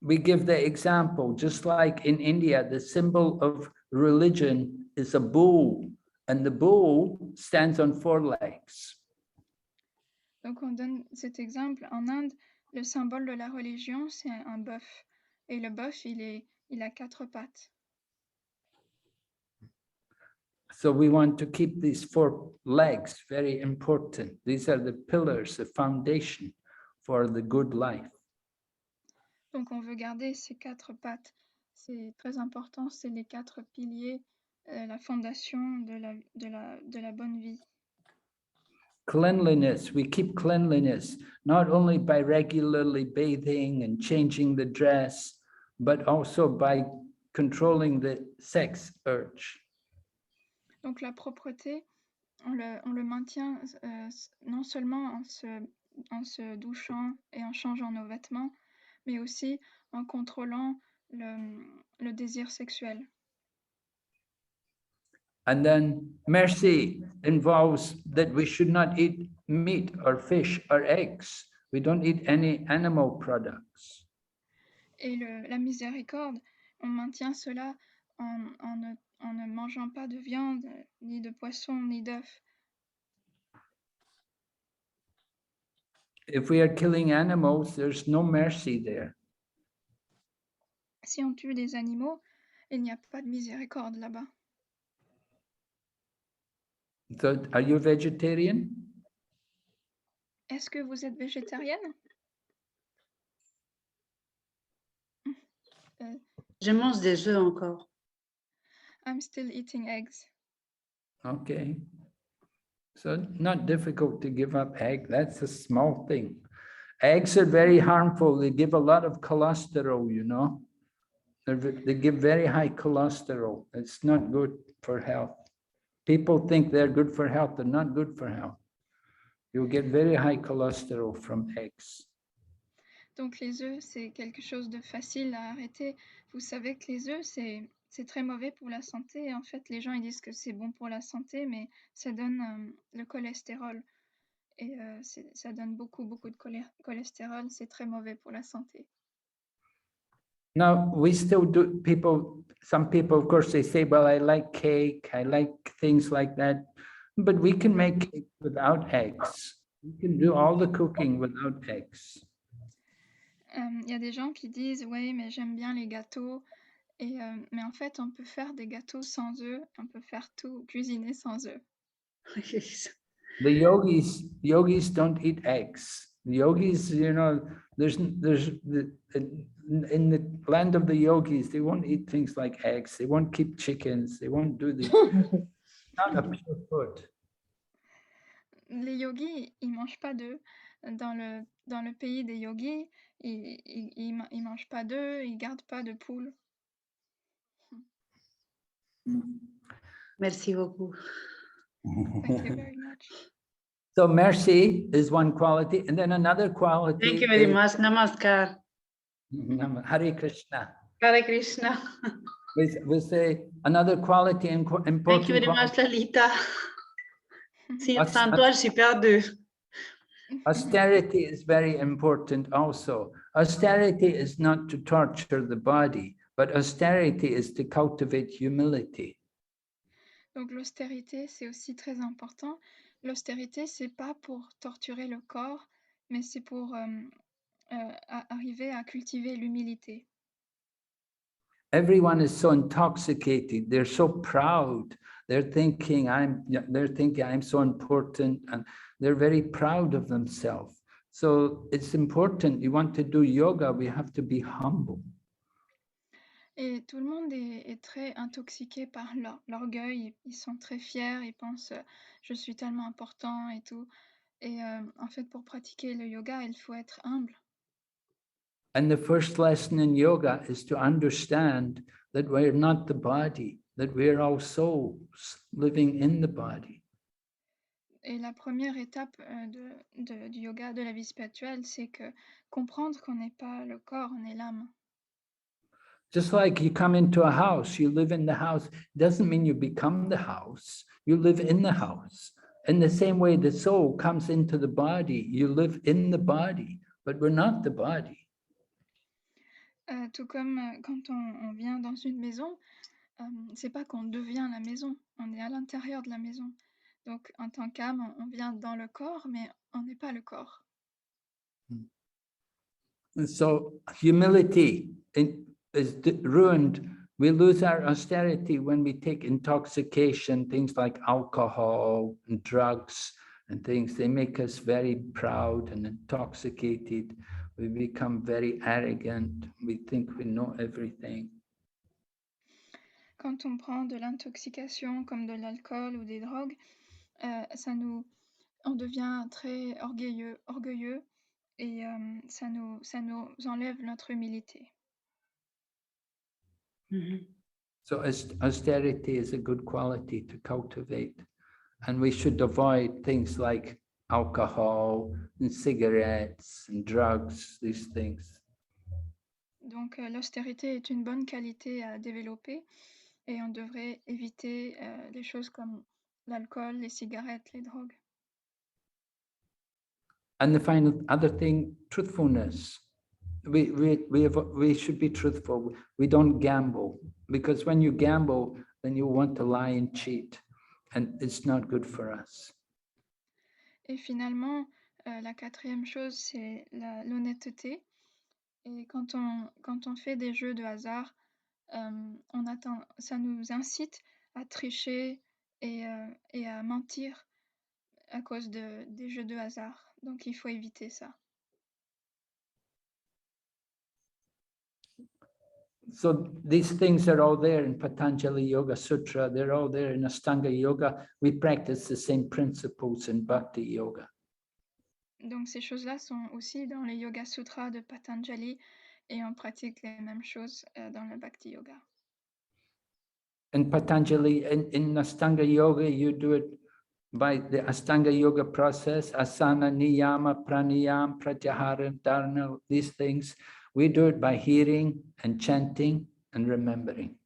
We give the example, just like in India, the symbol of religion is a bull, and the bull stands on 4 legs. Donc, on donne cet exemple. En Inde, le symbole de la religion, c'est un bœuf. Et le bœuf, il a 4 pattes. So we want to keep these 4 legs very important. These are the pillars, the foundation for the good life. Donc, on veut garder ces 4 pattes. C'est très important, c'est les 4 piliers, la fondation de la bonne vie. Cleanliness, we keep cleanliness, not only by regularly bathing and changing the dress, but also by controlling the sex urge. Donc la propreté, on le maintient non seulement en se douchant et en changeant nos vêtements, mais aussi en contrôlant le désir sexuel. And then mercy involves that we should not eat meat or fish or eggs. We don't eat any animal products. Et la miséricorde, on maintient cela en ne mangeant pas de viande, ni de poisson, ni d'œufs. If we are killing animals, there's no mercy there. Si on tue des animaux, il n'y a pas de miséricorde là-bas. So, are you vegetarian? Est-ce que vous êtes végétarienne? Je mange des œufs encore. I'm still eating eggs. Okay. So not difficult to give up egg. That's a small thing. Eggs are very harmful. They give a lot of cholesterol, you know. They give very high cholesterol. It's not good for health. People think they're good for health. They're not good for health. You'll get very high cholesterol from eggs. Donc les œufs, c'est quelque chose de facile à arrêter. Vous savez que les œufs, c'est très mauvais pour la santé. En fait, les gens ils disent que c'est bon pour la santé, mais ça donne le cholestérol. Et ça donne beaucoup de cholestérol. C'est très mauvais pour la santé. Now, we still do, some people, of course, they say, well, I like cake, I like things like that, but we can make cake without eggs. We can do all the cooking without eggs. Y a des gens qui disent, ouais, mais j'aime bien les gâteaux. Et, mais en fait, on peut faire des gâteaux sans œufs. On peut faire tout, cuisiner sans œufs. The yogis don't eat eggs. The yogis, you know, in the land of the yogis, they won't eat things like eggs. They won't keep chickens. They won't do this. Not a pure food. Les yogis, ils mangent pas d'œufs. Dans le pays des yogis, ils mangent pas d'œufs, ils gardent pas de poules. Merci beaucoup. Thank you very much. So mercy is one quality, and then another quality. Thank you very much. Namaskar. Hare Krishna. Hare Krishna. We say another quality and important. Thank you very much, Lalita. Sans toi, je suis perdu. Austerity is very important also. Austerity is not to torture the body, but austerity is to cultivate humility. Donc l'austérité, c'est aussi très important. L'austérité, c'est pas pour torturer le corps, mais c'est pour arriver à cultiver l'humilité. Everyone is so intoxicated. They're so proud. They're thinking I'm so important, and they're very proud of themselves. So it's important. You want to do yoga, we have to be humble. Et tout le monde est très intoxiqué par l'orgueil. Ils sont très fiers, ils pensent je suis tellement important et tout. Et en fait, pour pratiquer le yoga, il faut être humble. And the first lesson in yoga is to understand that we're not the body, that we're all souls living in the body. Et la première étape du yoga, de la vie spirituelle, c'est que comprendre qu'on n'est pas le corps, on est l'âme. Just like you come into a house, you live in the house, doesn't mean you become the house, you live in the house. In the same way, the soul comes into the body, you live in the body, but we're not the body. Tout comme quand on vient dans une maison, c'est pas qu'on devient la maison, on est à l'intérieur de la maison. Donc en tant qu'âme, on vient dans le corps, mais on n'est pas le corps. And so humility is ruined. We lose our austerity when we take intoxication, things like alcohol and drugs and things. They make us very proud and intoxicated. We become very arrogant. We think we know everything. Quand on prend de l'intoxication comme de l'alcool ou des drogues, on devient très orgueilleux et ça nous enlève notre humilité. So austerity is a good quality to cultivate, and we should avoid things like alcohol and cigarettes and drugs, these things. Donc l'austérité est une bonne qualité à développer et on devrait éviter les choses comme l'alcool, les cigarettes, les drogues. And the final other thing, truthfulness. We should be truthful. We don't gamble, because when you gamble, then you want to lie and cheat, and it's not good for us. Et finalement, la quatrième chose, c'est l'honnêteté. Et quand on fait des jeux de hasard, ça nous incite à tricher et à mentir à cause des jeux de hasard. Donc, il faut éviter ça. So these things are all there in Patanjali Yoga Sutra. They're all there in Astanga Yoga. We practice the same principles in Bhakti Yoga. Donc, ces choses-là sont aussi dans les Yoga Sutras de Patanjali et on pratique les mêmes choses dans le Bhakti Yoga. In Patanjali, in Astanga Yoga, you do it by the Astanga Yoga process, asana, niyama, pranayam, pratyahara, dharana, these things. We do it by hearing and chanting and remembering.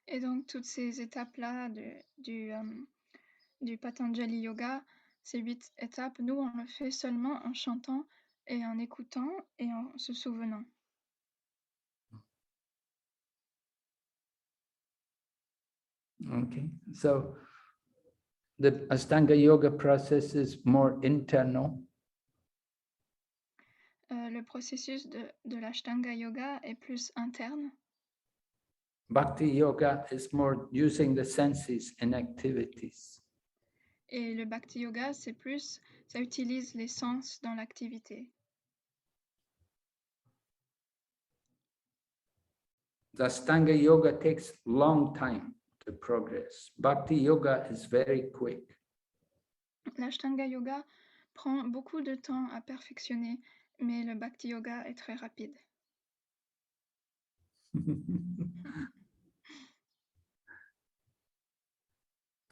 Et donc, toutes ces étapes-là du Patanjali Yoga, ces 8 étapes, nous, on le fait seulement en chantant et en écoutant et en se souvenant. Okay, so the Astanga Yoga process is more internal. Le processus de l'Ashtanga Yoga est plus interne. Bhakti Yoga is more using the senses in activities. Et le Bhakti Yoga, c'est plus, ça utilise les sens dans l'activité. The Astanga Yoga takes long time to progress. Bhakti Yoga is very quick. L'Ashtanga Yoga prend beaucoup de temps à perfectionner, mais le Bhakti Yoga est très rapide.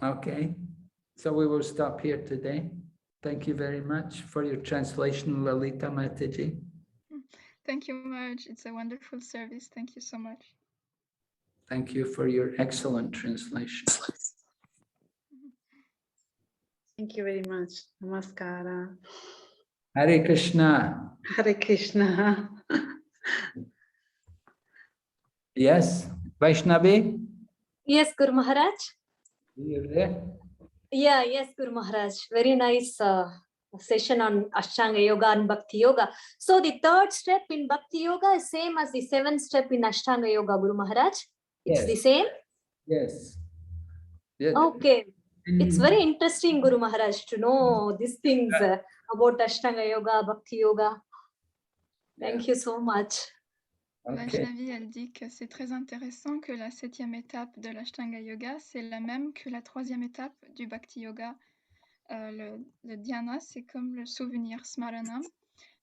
Okay, so we will stop here today. Thank you very much for your translation, Lalita Mataji. Thank you, Maharaj. It's a wonderful service. Thank you so much. Thank you for your excellent translation. Thank you very much. Namaskara. Hare Krishna. Hare Krishna. Yes, Vaishnavi, Yes, Guru Maharaj. you're there? Yeah, yes, Guru Maharaj. Very nice session on Ashtanga Yoga and Bhakti Yoga. So the third step in Bhakti Yoga is same as the seventh step in Ashtanga Yoga, Guru Maharaj. It's the Yes. same? Yes. Yeah. Okay. It's very interesting, Guru Maharaj, to know these things about Ashtanga Yoga, Bhakti Yoga. Thank you so much. Okay. Vaishnavi, elle dit que c'est très intéressant que la 7e étape de l'Ashtanga Yoga, c'est la même que la 3e étape du Bhakti Yoga. Le dhyana, c'est comme le souvenir smaranam,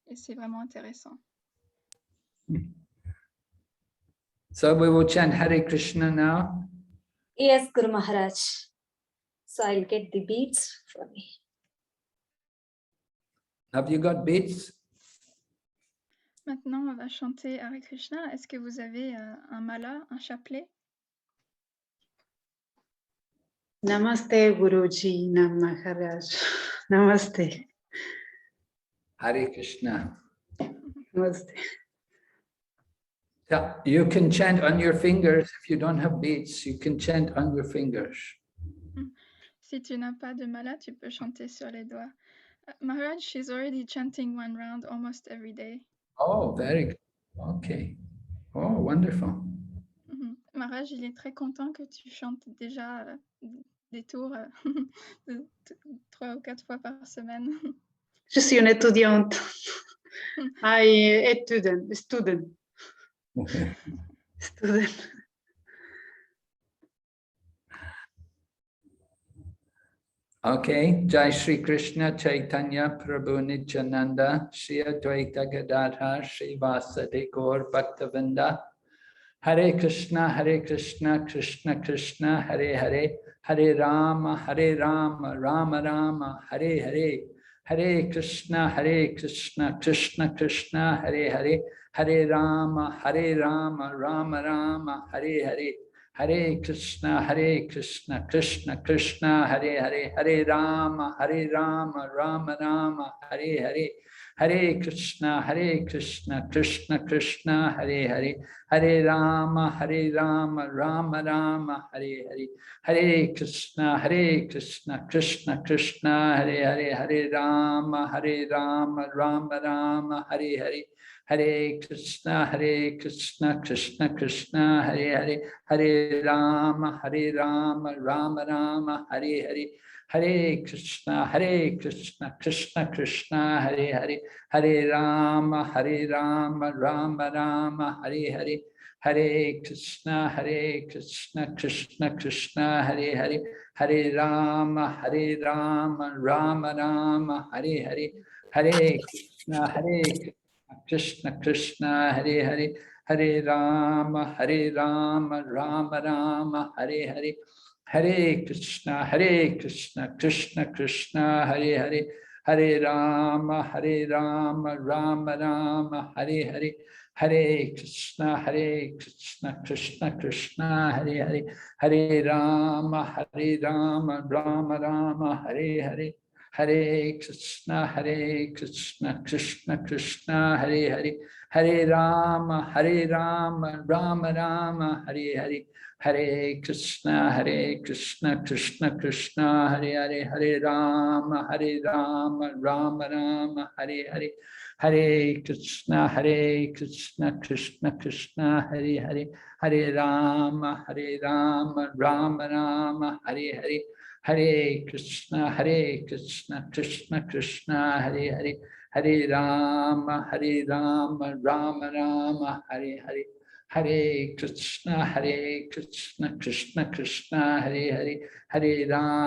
et c'est vraiment intéressant. So we will chant Hare Krishna now. Yes, Guru Maharaj. So I'll get the beads for me. Have you got beads? Maintenant, on va chanter Hare Krishna. Est-ce que vous avez un mala, un chapelet? Namaste, Guruji. Maharaj. Namaste. Hare Krishna. Namaste. Yeah, you can chant on your fingers. If you don't have beads, you can chant on your fingers. Si tu n'as pas de mala, tu peux chanter sur les doigts. Maharaj, she's already chanting one round almost every day. Oh, very good. Okay. Oh, wonderful. Maharaj, il est très content que tu chantes déjà des tours 3 ou 4 fois par semaine. Je suis une étudiante. Student. Student. Okay, Jai Shri Krishna Chaitanya Prabhu Nityananda Shri Advaita Gadadhar Shri Vasadi Gaur Bhaktavinda Hare Krishna Krishna Krishna Hare Hare Hare Rama Rama Rama Hare Hare Hare Krishna Krishna Krishna Hare Hare Hare Rama Rama Rama Hare Hare Hare Krishna Krishna Krishna Hare Hare Hare Rama Rama Rama Hare Hare Hare Krishna Krishna Krishna Hare Hare Hare Rama Rama Rama Hare Hare Hare Krishna Krishna Krishna Hare Hare Hare Rama Rama Rama Hare Hare Hare Krishna Krishna Krishna Hare Hare Hare Rama Rama Rama Hare Hare Hare Krishna, Krishna Krishna, Hare Hare, Hare Rama, Rama Rama, Hare Hare, Hare Krishna, Krishna Krishna, Hare Hare, Hare Rama, Rama Rama, Hare Hare, Hare Krishna, Krishna, Hare Hare, Hare Rama, Rama Rama, Hare Hare, Hare Krishna, Krishna Krishna, Hare Hare, Hare Rama, Rama Rama, Hare Hare, Hare Krishna, Krishna Krishna, Hare Hare, Hare Rama, Rama Rama, Hare Hare, Hare Krishna, Krishna Krishna, Hare Hare, Hare Rama, Rama Rama, Hare Hare, Hare Krishna, Krishna Krishna, Hare Hare, Hare Rama, Rama Rama, Hare Hare, Hare Krishna, Krishna Krishna, Hare Hare, Hare Rama, Rama Rama, Hare Hare, Hare Krishna, Krishna Krishna, Hare Hare, Hare Rama, Rama Rama, Hare Hare, Hare Krishna, Krishna Krishna, Hare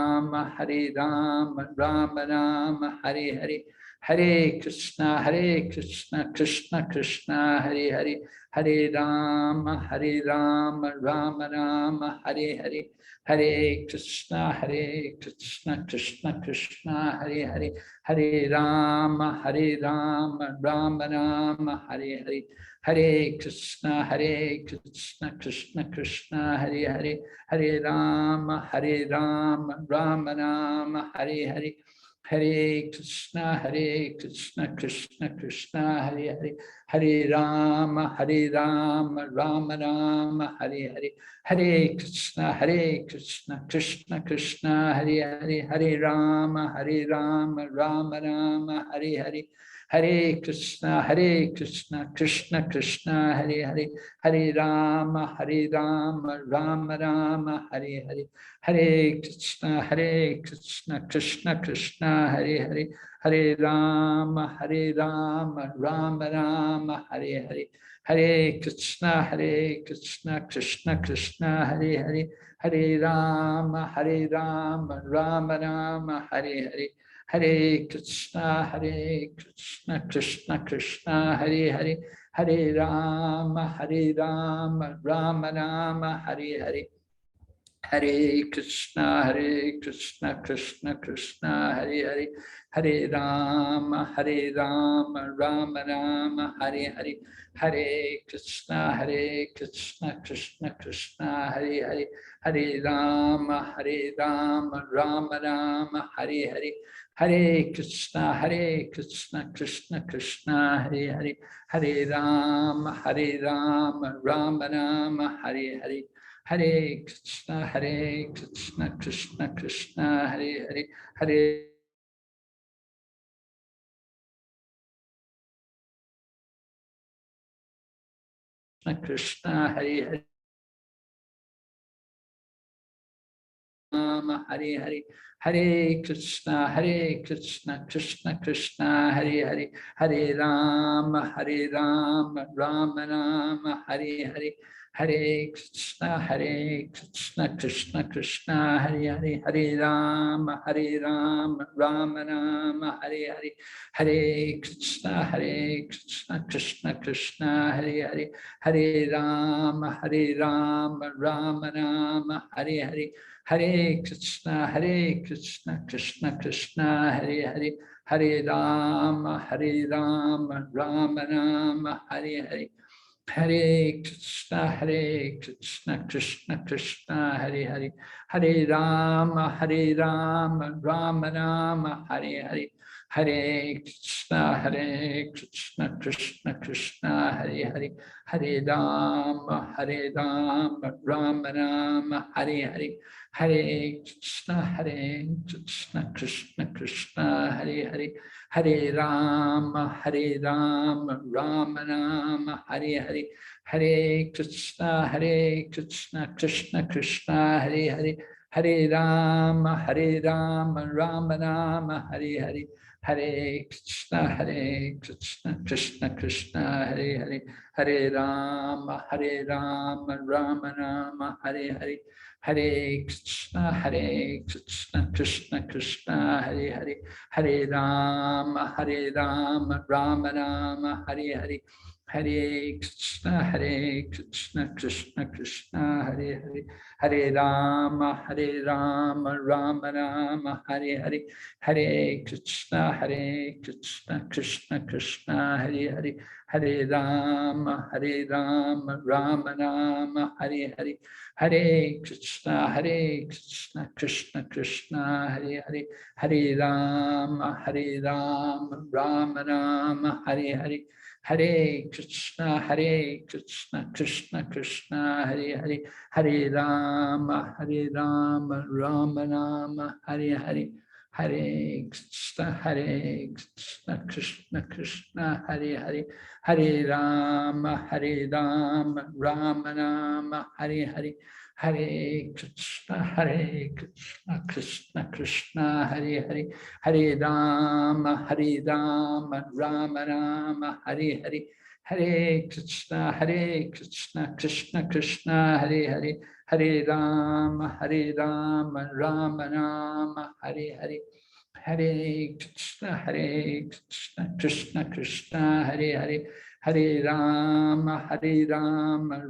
Hare, Hare Rama, Rama Rama, Hare Hare, Hare Krishna, Krishna Krishna, Hare Hare, Hare Rama, Rama Rama, Hare Hare, Hare Krishna, Krishna Krishna, Hare Hare, Hare Rama, Rama Rama, Hare Hare, Hare Krishna, Krishna Krishna, Hare Hare, Hare Rama, Rama Rama, Hare Hare, Hare Krishna, Krishna Krishna, Hare Hare, Hare Rama, Rama Rama, Hare Hare, Hare Krishna, Krishna Krishna, Hare Hare, Hare Rama, Rama Rama, Hare Hare, Hare Krishna, Krishna Krishna, Hare Hare, Hare Rama, Rama Rama, Hare Hare, Hare Krishna, Krishna Krishna, Hare Hare, Hare Rama, Rama Rama, Hare Hare, Hare Krishna, Krishna Krishna, Hare Hare, Hare Rama, Rama Rama, Hare Hare, Hare Krishna, Krishna Krishna, Hare Hare, Hare Rama, Rama Rama, Hare Hare, Hare Krishna, Krishna Krishna, Hare Hare, Hare Rama, Rama Rama, Hare Hare, Hare Krishna, Krishna Krishna, Hare Hare, Hare Rama, Rama Rama, Hare Hare, Hare Krishna, Krishna Krishna, Hare Hare, Hare Rama, Rama Rama, Hare Hare, Hare Krishna, Krishna Krishna, Hare Hare, Hare Krishna, Hare Hare, Rama, Hare Hare, Hare Krishna, Krishna Krishna, Hare Hare, Hare Rama, Rama Rama, Hare Hare, Hare Krishna, Krishna Krishna, Hare Hare, Hare Rama, Rama Rama, Hare Hare, Hare Krishna, Krishna Krishna, Hare Hare, Hare Rama, Rama Rama, Hare Hare, Hare Krishna, Krishna Krishna, Hare Hare, Hare Rama, Rama Rama, Hare Hare, Hare Krishna, Krishna Krishna, Hare Hare, Hare Rama, Rama Rama, Hare Hare, Hare Krishna, Krishna Krishna, Hare Hare, Hare Rama, Rama Rama, Hare Hare, Hare Krishna, Krishna Krishna, Hare Hare, Hare Rama, Rama Rama, Hare Hare, Hare Krishna, Krishna Krishna, Hare Hare, Hare Rama, Rama Rama, Hare Hare, Hare Krishna, Krishna Krishna, Hare Hare, Hare Rama, Rama Rama, Hare Hare, Hare Krishna, Krishna Krishna, Hare Hare, Hare Rama, Rama Rama, Hare Hare, Hare Krishna, Krishna Krishna, Hare Hare, Hare Rama, Rama Rama, Hare Hare, Hare Krishna, Krishna Krishna, Hare Hare, Hare Rama, Rama Rama, Hare Hare, Hare Krishna, Krishna Krishna, Hare Hare, Hare Rama, Rama Rama, Hare Hare, Hare Krishna, Krishna Krishna, Hare Hare, Hare Rama, Rama Rama, Hare Hare, Hare Krishna, Krishna Krishna, Hare Hare, Hare Rama, Rama Rama, Hare Hare, Hare Krishna, Krishna Krishna, Hare Hare, Hare Rama, Rama Rama, Hare Hare, Hare Krishna, Krishna Krishna, Hare Hare, Hare Rama, Rama Rama, Hare Hare, Hare Krishna, Krishna Krishna, Hare Hare, Hare Rama,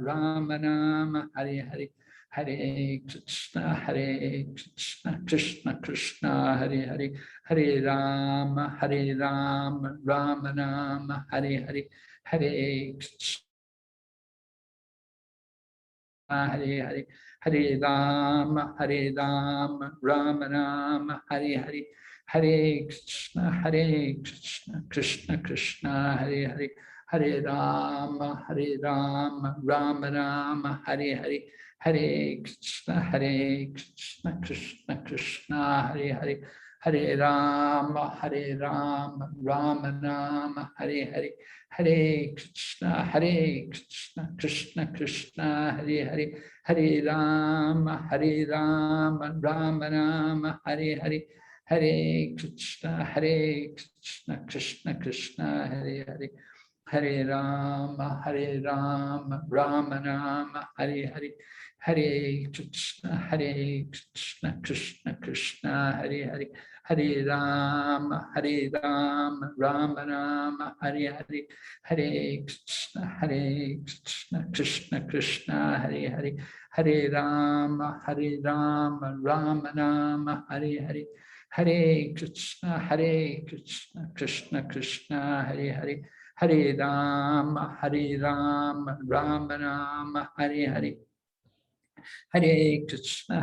Rama Rama, Hare Hare, Hare Krishna, Krishna Krishna, Hare Hare, Hare Rama, Rama Rama, Hare Hare, Hare Krishna, Hare Hare, Hare Rama, Rama Rama, Hare Hare, Hare Krishna, Krishna Krishna, Hare Hare, Hare Rama, Rama Rama, Hare Hare, Hare Krishna, Krishna Krishna, Hare Hare, Hare Rama, Rama Rama, Hare Hare, Hare Krishna, Krishna Krishna, Hare Hare, Hare Rama, Rama Rama, Hare Hare, Hare Krishna, Krishna Krishna, Hare Hare, Hare Rama, Rama Rama, Hare Hare, Hare Krishna, Krishna Krishna, Hare Hare, Hare Rama, Rama Rama, Hare Hare, Hare Krishna, Krishna Krishna, Hare Hare, Hare Rama, Rama Rama, Hare Hare, Hare Krishna, Krishna Krishna, Hare Hare, Hare Rama, Rama Rama, Hare Hare, Hare Krishna,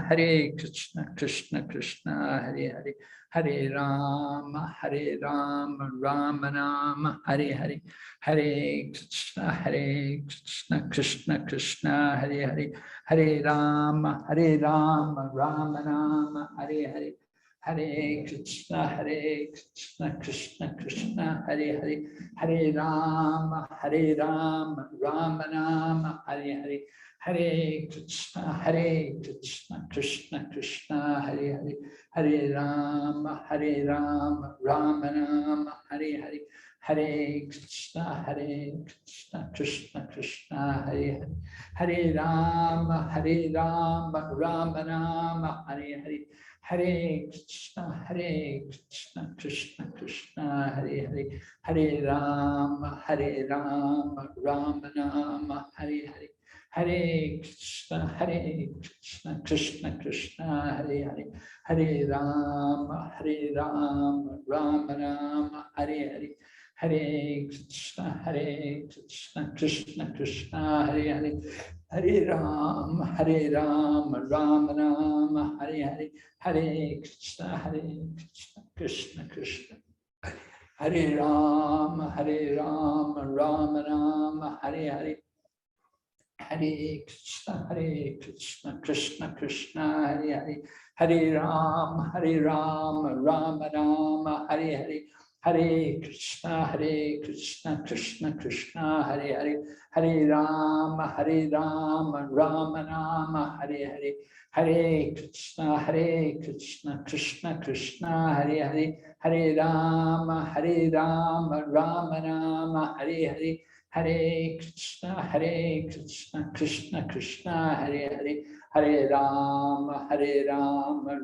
Krishna Krishna, Hare Hare, Hare Rama, Rama Rama, Hare Hare, Hare Krishna, Krishna Krishna, Hare Hare, Hare Rama, Rama Rama, Hare Hare, Hare Krishna, Krishna Krishna, Hare Hare, Hare Rama, Rama Rama, Hare Hare, Hare Krishna, Krishna Krishna, Hare Hare, Hare Rama, Rama Rama, Hare Hare, Hare Krishna, Krishna Krishna, Hare Hare, Hare Rama, Rama Rama, Hare Hare, Hare Krishna, Krishna Krishna, Hare Hare, Hare Rama, Rama Rama, Hare Hare, Hare Krishna, Krishna Krishna, Hare Hare, Hare Rama, Rama Rama, Hare Hare, Hare Krishna, Krishna Krishna, Hare Hare, Hare Rama, Rama Rama, Hare Hare, Hare Krishna, Krishna Krishna, Hare Rama, Rama Rama, Hare Hare, Hare Krishna, Krishna Krishna, Hare Hare, Hare Rama, Rama Rama, Hare Hare, Hare Krishna, Krishna Krishna, Hare Hare, Hare Rama, Rama Rama, Hare Hare, Hare Krishna, Krishna Krishna, Hare Hare, Hare Rama, Rama Rama, Hare Hare, Hare Krishna, Krishna Krishna, Hare Hare, Hare Rama, Rama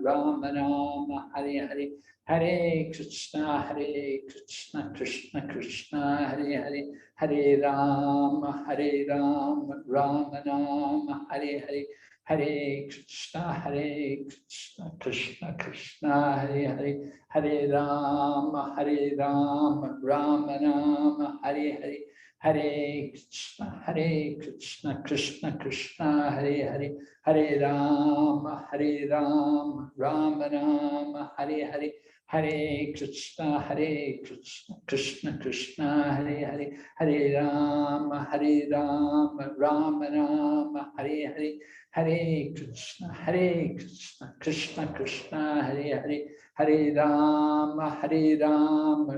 Rama, Hare Hare, Hare Krishna, Krishna Krishna, Hare Hare, Hare Rama, Rama Rama, Hare Hare, Hare Krishna, Krishna Krishna, Hare Hare, Hare Rama, Rama Rama, Hare Hare, Hare Krishna, Krishna Krishna, Hare Hare, Hare Rama, Rama Rama, Hare Hare, Hare Krishna, Krishna Krishna, Hare Hare, Hare Rama, Rama Rama, Hare Hare, Hare Krishna, Krishna Krishna, Hare Hare, Hare Rama,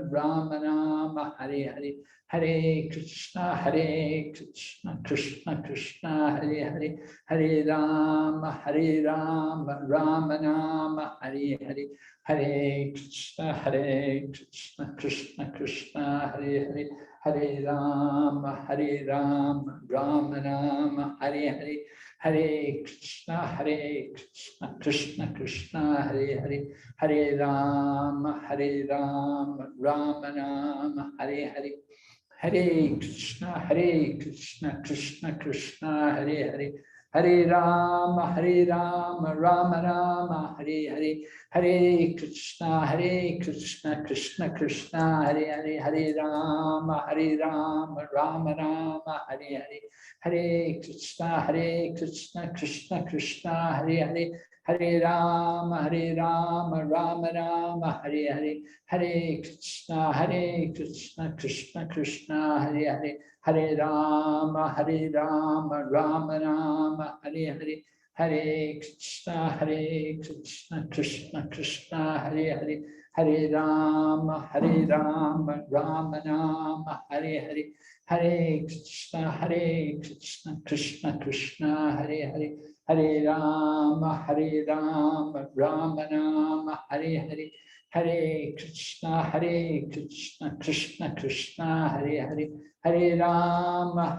Rama Rama, Hare Hare, Hare Krishna, Krishna Krishna, Hare Hare, Hare Rama, Rama Rama, Hare Hare, Hare Krishna, Krishna Krishna, Hare Hare, Hare Rama, Rama Rama, Hare Hare, Hare Krishna, Krishna Krishna, Hare Hare, Hare Rama, Rama Rama, Hare Hare, Hare Krishna, Krishna Krishna, Hare Hare, Hare Rama, Rama Rama, Hare Hare, Hare Krishna, Krishna Krishna, Hare Hare, Hare Rama, Rama Rama, Hare Hare, Hare Krishna, Krishna Krishna, Hare Hare, Hare Rama, Rama Rama, Hare Hare, Hare Krishna, Krishna Krishna, Hare Hare, Hare Rama, Rama Rama, Hare Hare, Hare Krishna, Krishna Krishna, Hare Hare, Hare Rama, Rama Rama, Hare Hare, Hare Krishna, Krishna Krishna, Hare Hare, Hare Rama, Rama Rama, Hare Hare, Hare Krishna, Krishna Krishna, Hare Hare, Hare Rama, Rama Rama, Hare Hare, Hare Krishna, Krishna Krishna, Hare Hare, Hare Rama,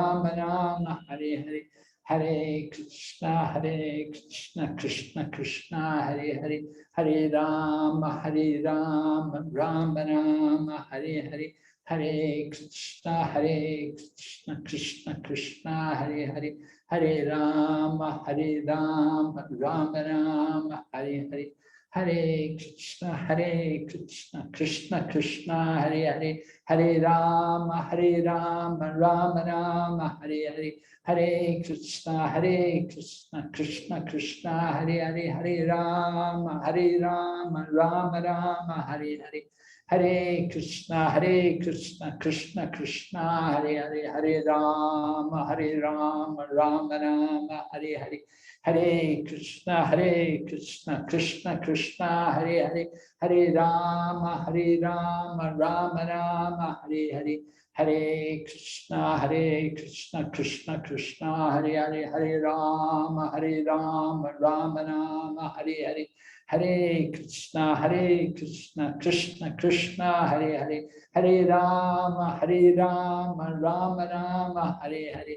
Rama Rama, Hare Hare, Hare Krishna, Krishna Krishna, Hare Hare, Hare Rama, Rama Rama, Hare Hare, Hare Krishna, Krishna Krishna, Hare Hare, Hare Rama, Rama Rama, Hare Hare, Hare Krishna, Krishna Krishna, Hare Hare, Hare Rama, Rama Rama, Hare Hare, Hare Krishna, Krishna Krishna, Hare Hare, Hare Rama, Rama Rama, Hare Hare, Hare Krishna, Krishna Krishna, Hare Hare, Hare Rama, Rama Rama, Hare Hare, Hare Krishna, Krishna Krishna, Hare Hare, Hare Rama, Rama Rama, Hare Hare, Hare Krishna, Krishna Krishna, Hare Hare, Hare Rama, Rama Rama, Hare Hare,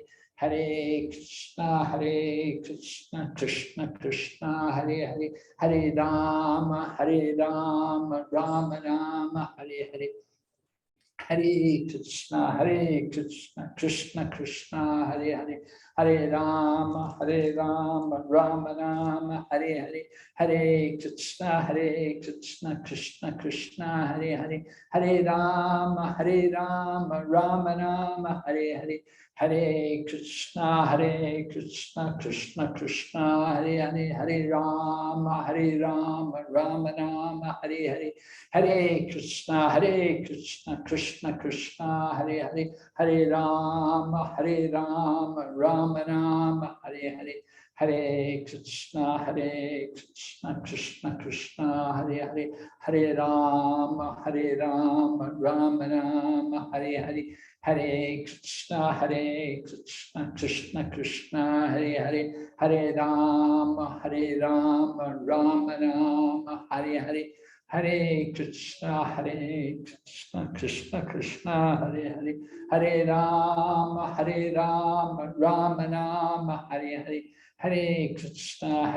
Hare Krishna, Krishna Krishna, Hare Hare, Hare Rama, Rama Rama, Hare Hare, Hare Krishna, Krishna Krishna, Hare Hare, Hare Rama, Rama Rama, Hare Hare, Hare Krishna, Krishna Krishna, Hare Hare, Hare Rama, Rama Rama, Hare Hare, Hare Krishna, Krishna Krishna, Hare Hare, Hare Rama, Rama Rama, Hare Hare, Hare Krishna, Krishna Krishna, Hare Hare, Hare Rama, Rama Rama, Rama, Hare Hare, Hare Krishna, Krishna Krishna, Hare Hare, Hare Rama, Rama Rama, Hare Hare, Hare Krishna, Krishna Krishna, Hare Hare, Hare Rama, Rama Rama, Hare Hare, Hare Krishna, Krishna Krishna, Hare Hare, Hare Rama, Rama Rama, Hare Hare, Hare Krishna,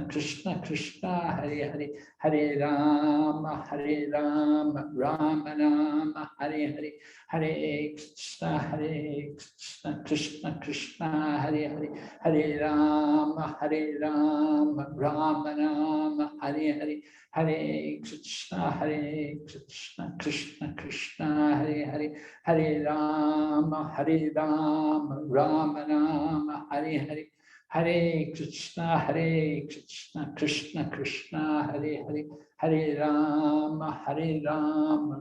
Krishna Krishna, Hare Hare, Hare Rama, Rama Rama, Hare Hare, Hare Krishna, Krishna Krishna, Hare Hare, Hare Rama, Rama Rama, Hare Hare, Hare Krishna, Krishna Krishna, Hare Hare, Hare Rama, Rama Rama, Hare Hare, Hare Krishna, Krishna Krishna, Hare Hare, Hare Rama,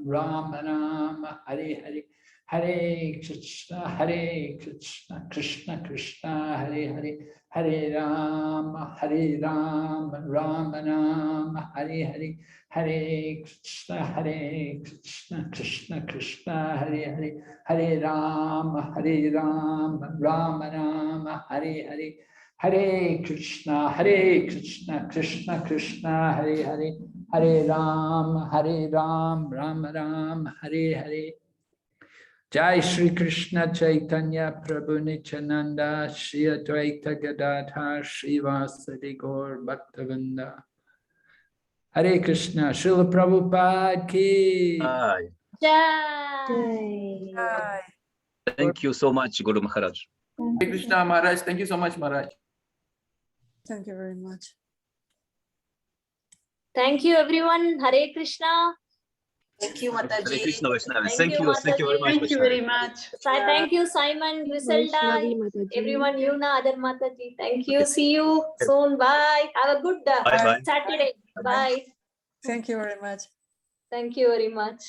Rama Rama, Hare Hare, Hare Krishna, Krishna Krishna, Hare Hare, Hare Rama, Rama Rama, Hare Hare, Hare Krishna, Krishna Krishna, Hare Hare, Hare Rama, Rama Rama, Hare Hare, Hare Krishna, Krishna Krishna, Hare Hare, Hare Ram, Rama Ram, Hare Hare. Jai Shri Krishna Chaitanya Prabhu Nityananda Shri Advaita Gadadhar Shri Vasadi Gaur Bhaktavinda. Hare Krishna, Srila Prabhupada ki. Aye. Jai. Thank you so much, Guru Maharaj. Hare Krishna Maharaj. Thank you so much, Maharaj. Thank you very much. Thank you, everyone. Hare Krishna. Thank you, Hare Mataji. Krishna Vaishnava. Thank you, Thank you very much. Thank you Vaishnava. very much. Thank you, Simon, Griselda, Vaishnavi Mataji. everyone, Yuna, Adar Mataji. Thank you. See you soon. Bye. Have a good Bye bye. Saturday. Bye. Thank you very much. Thank you very much.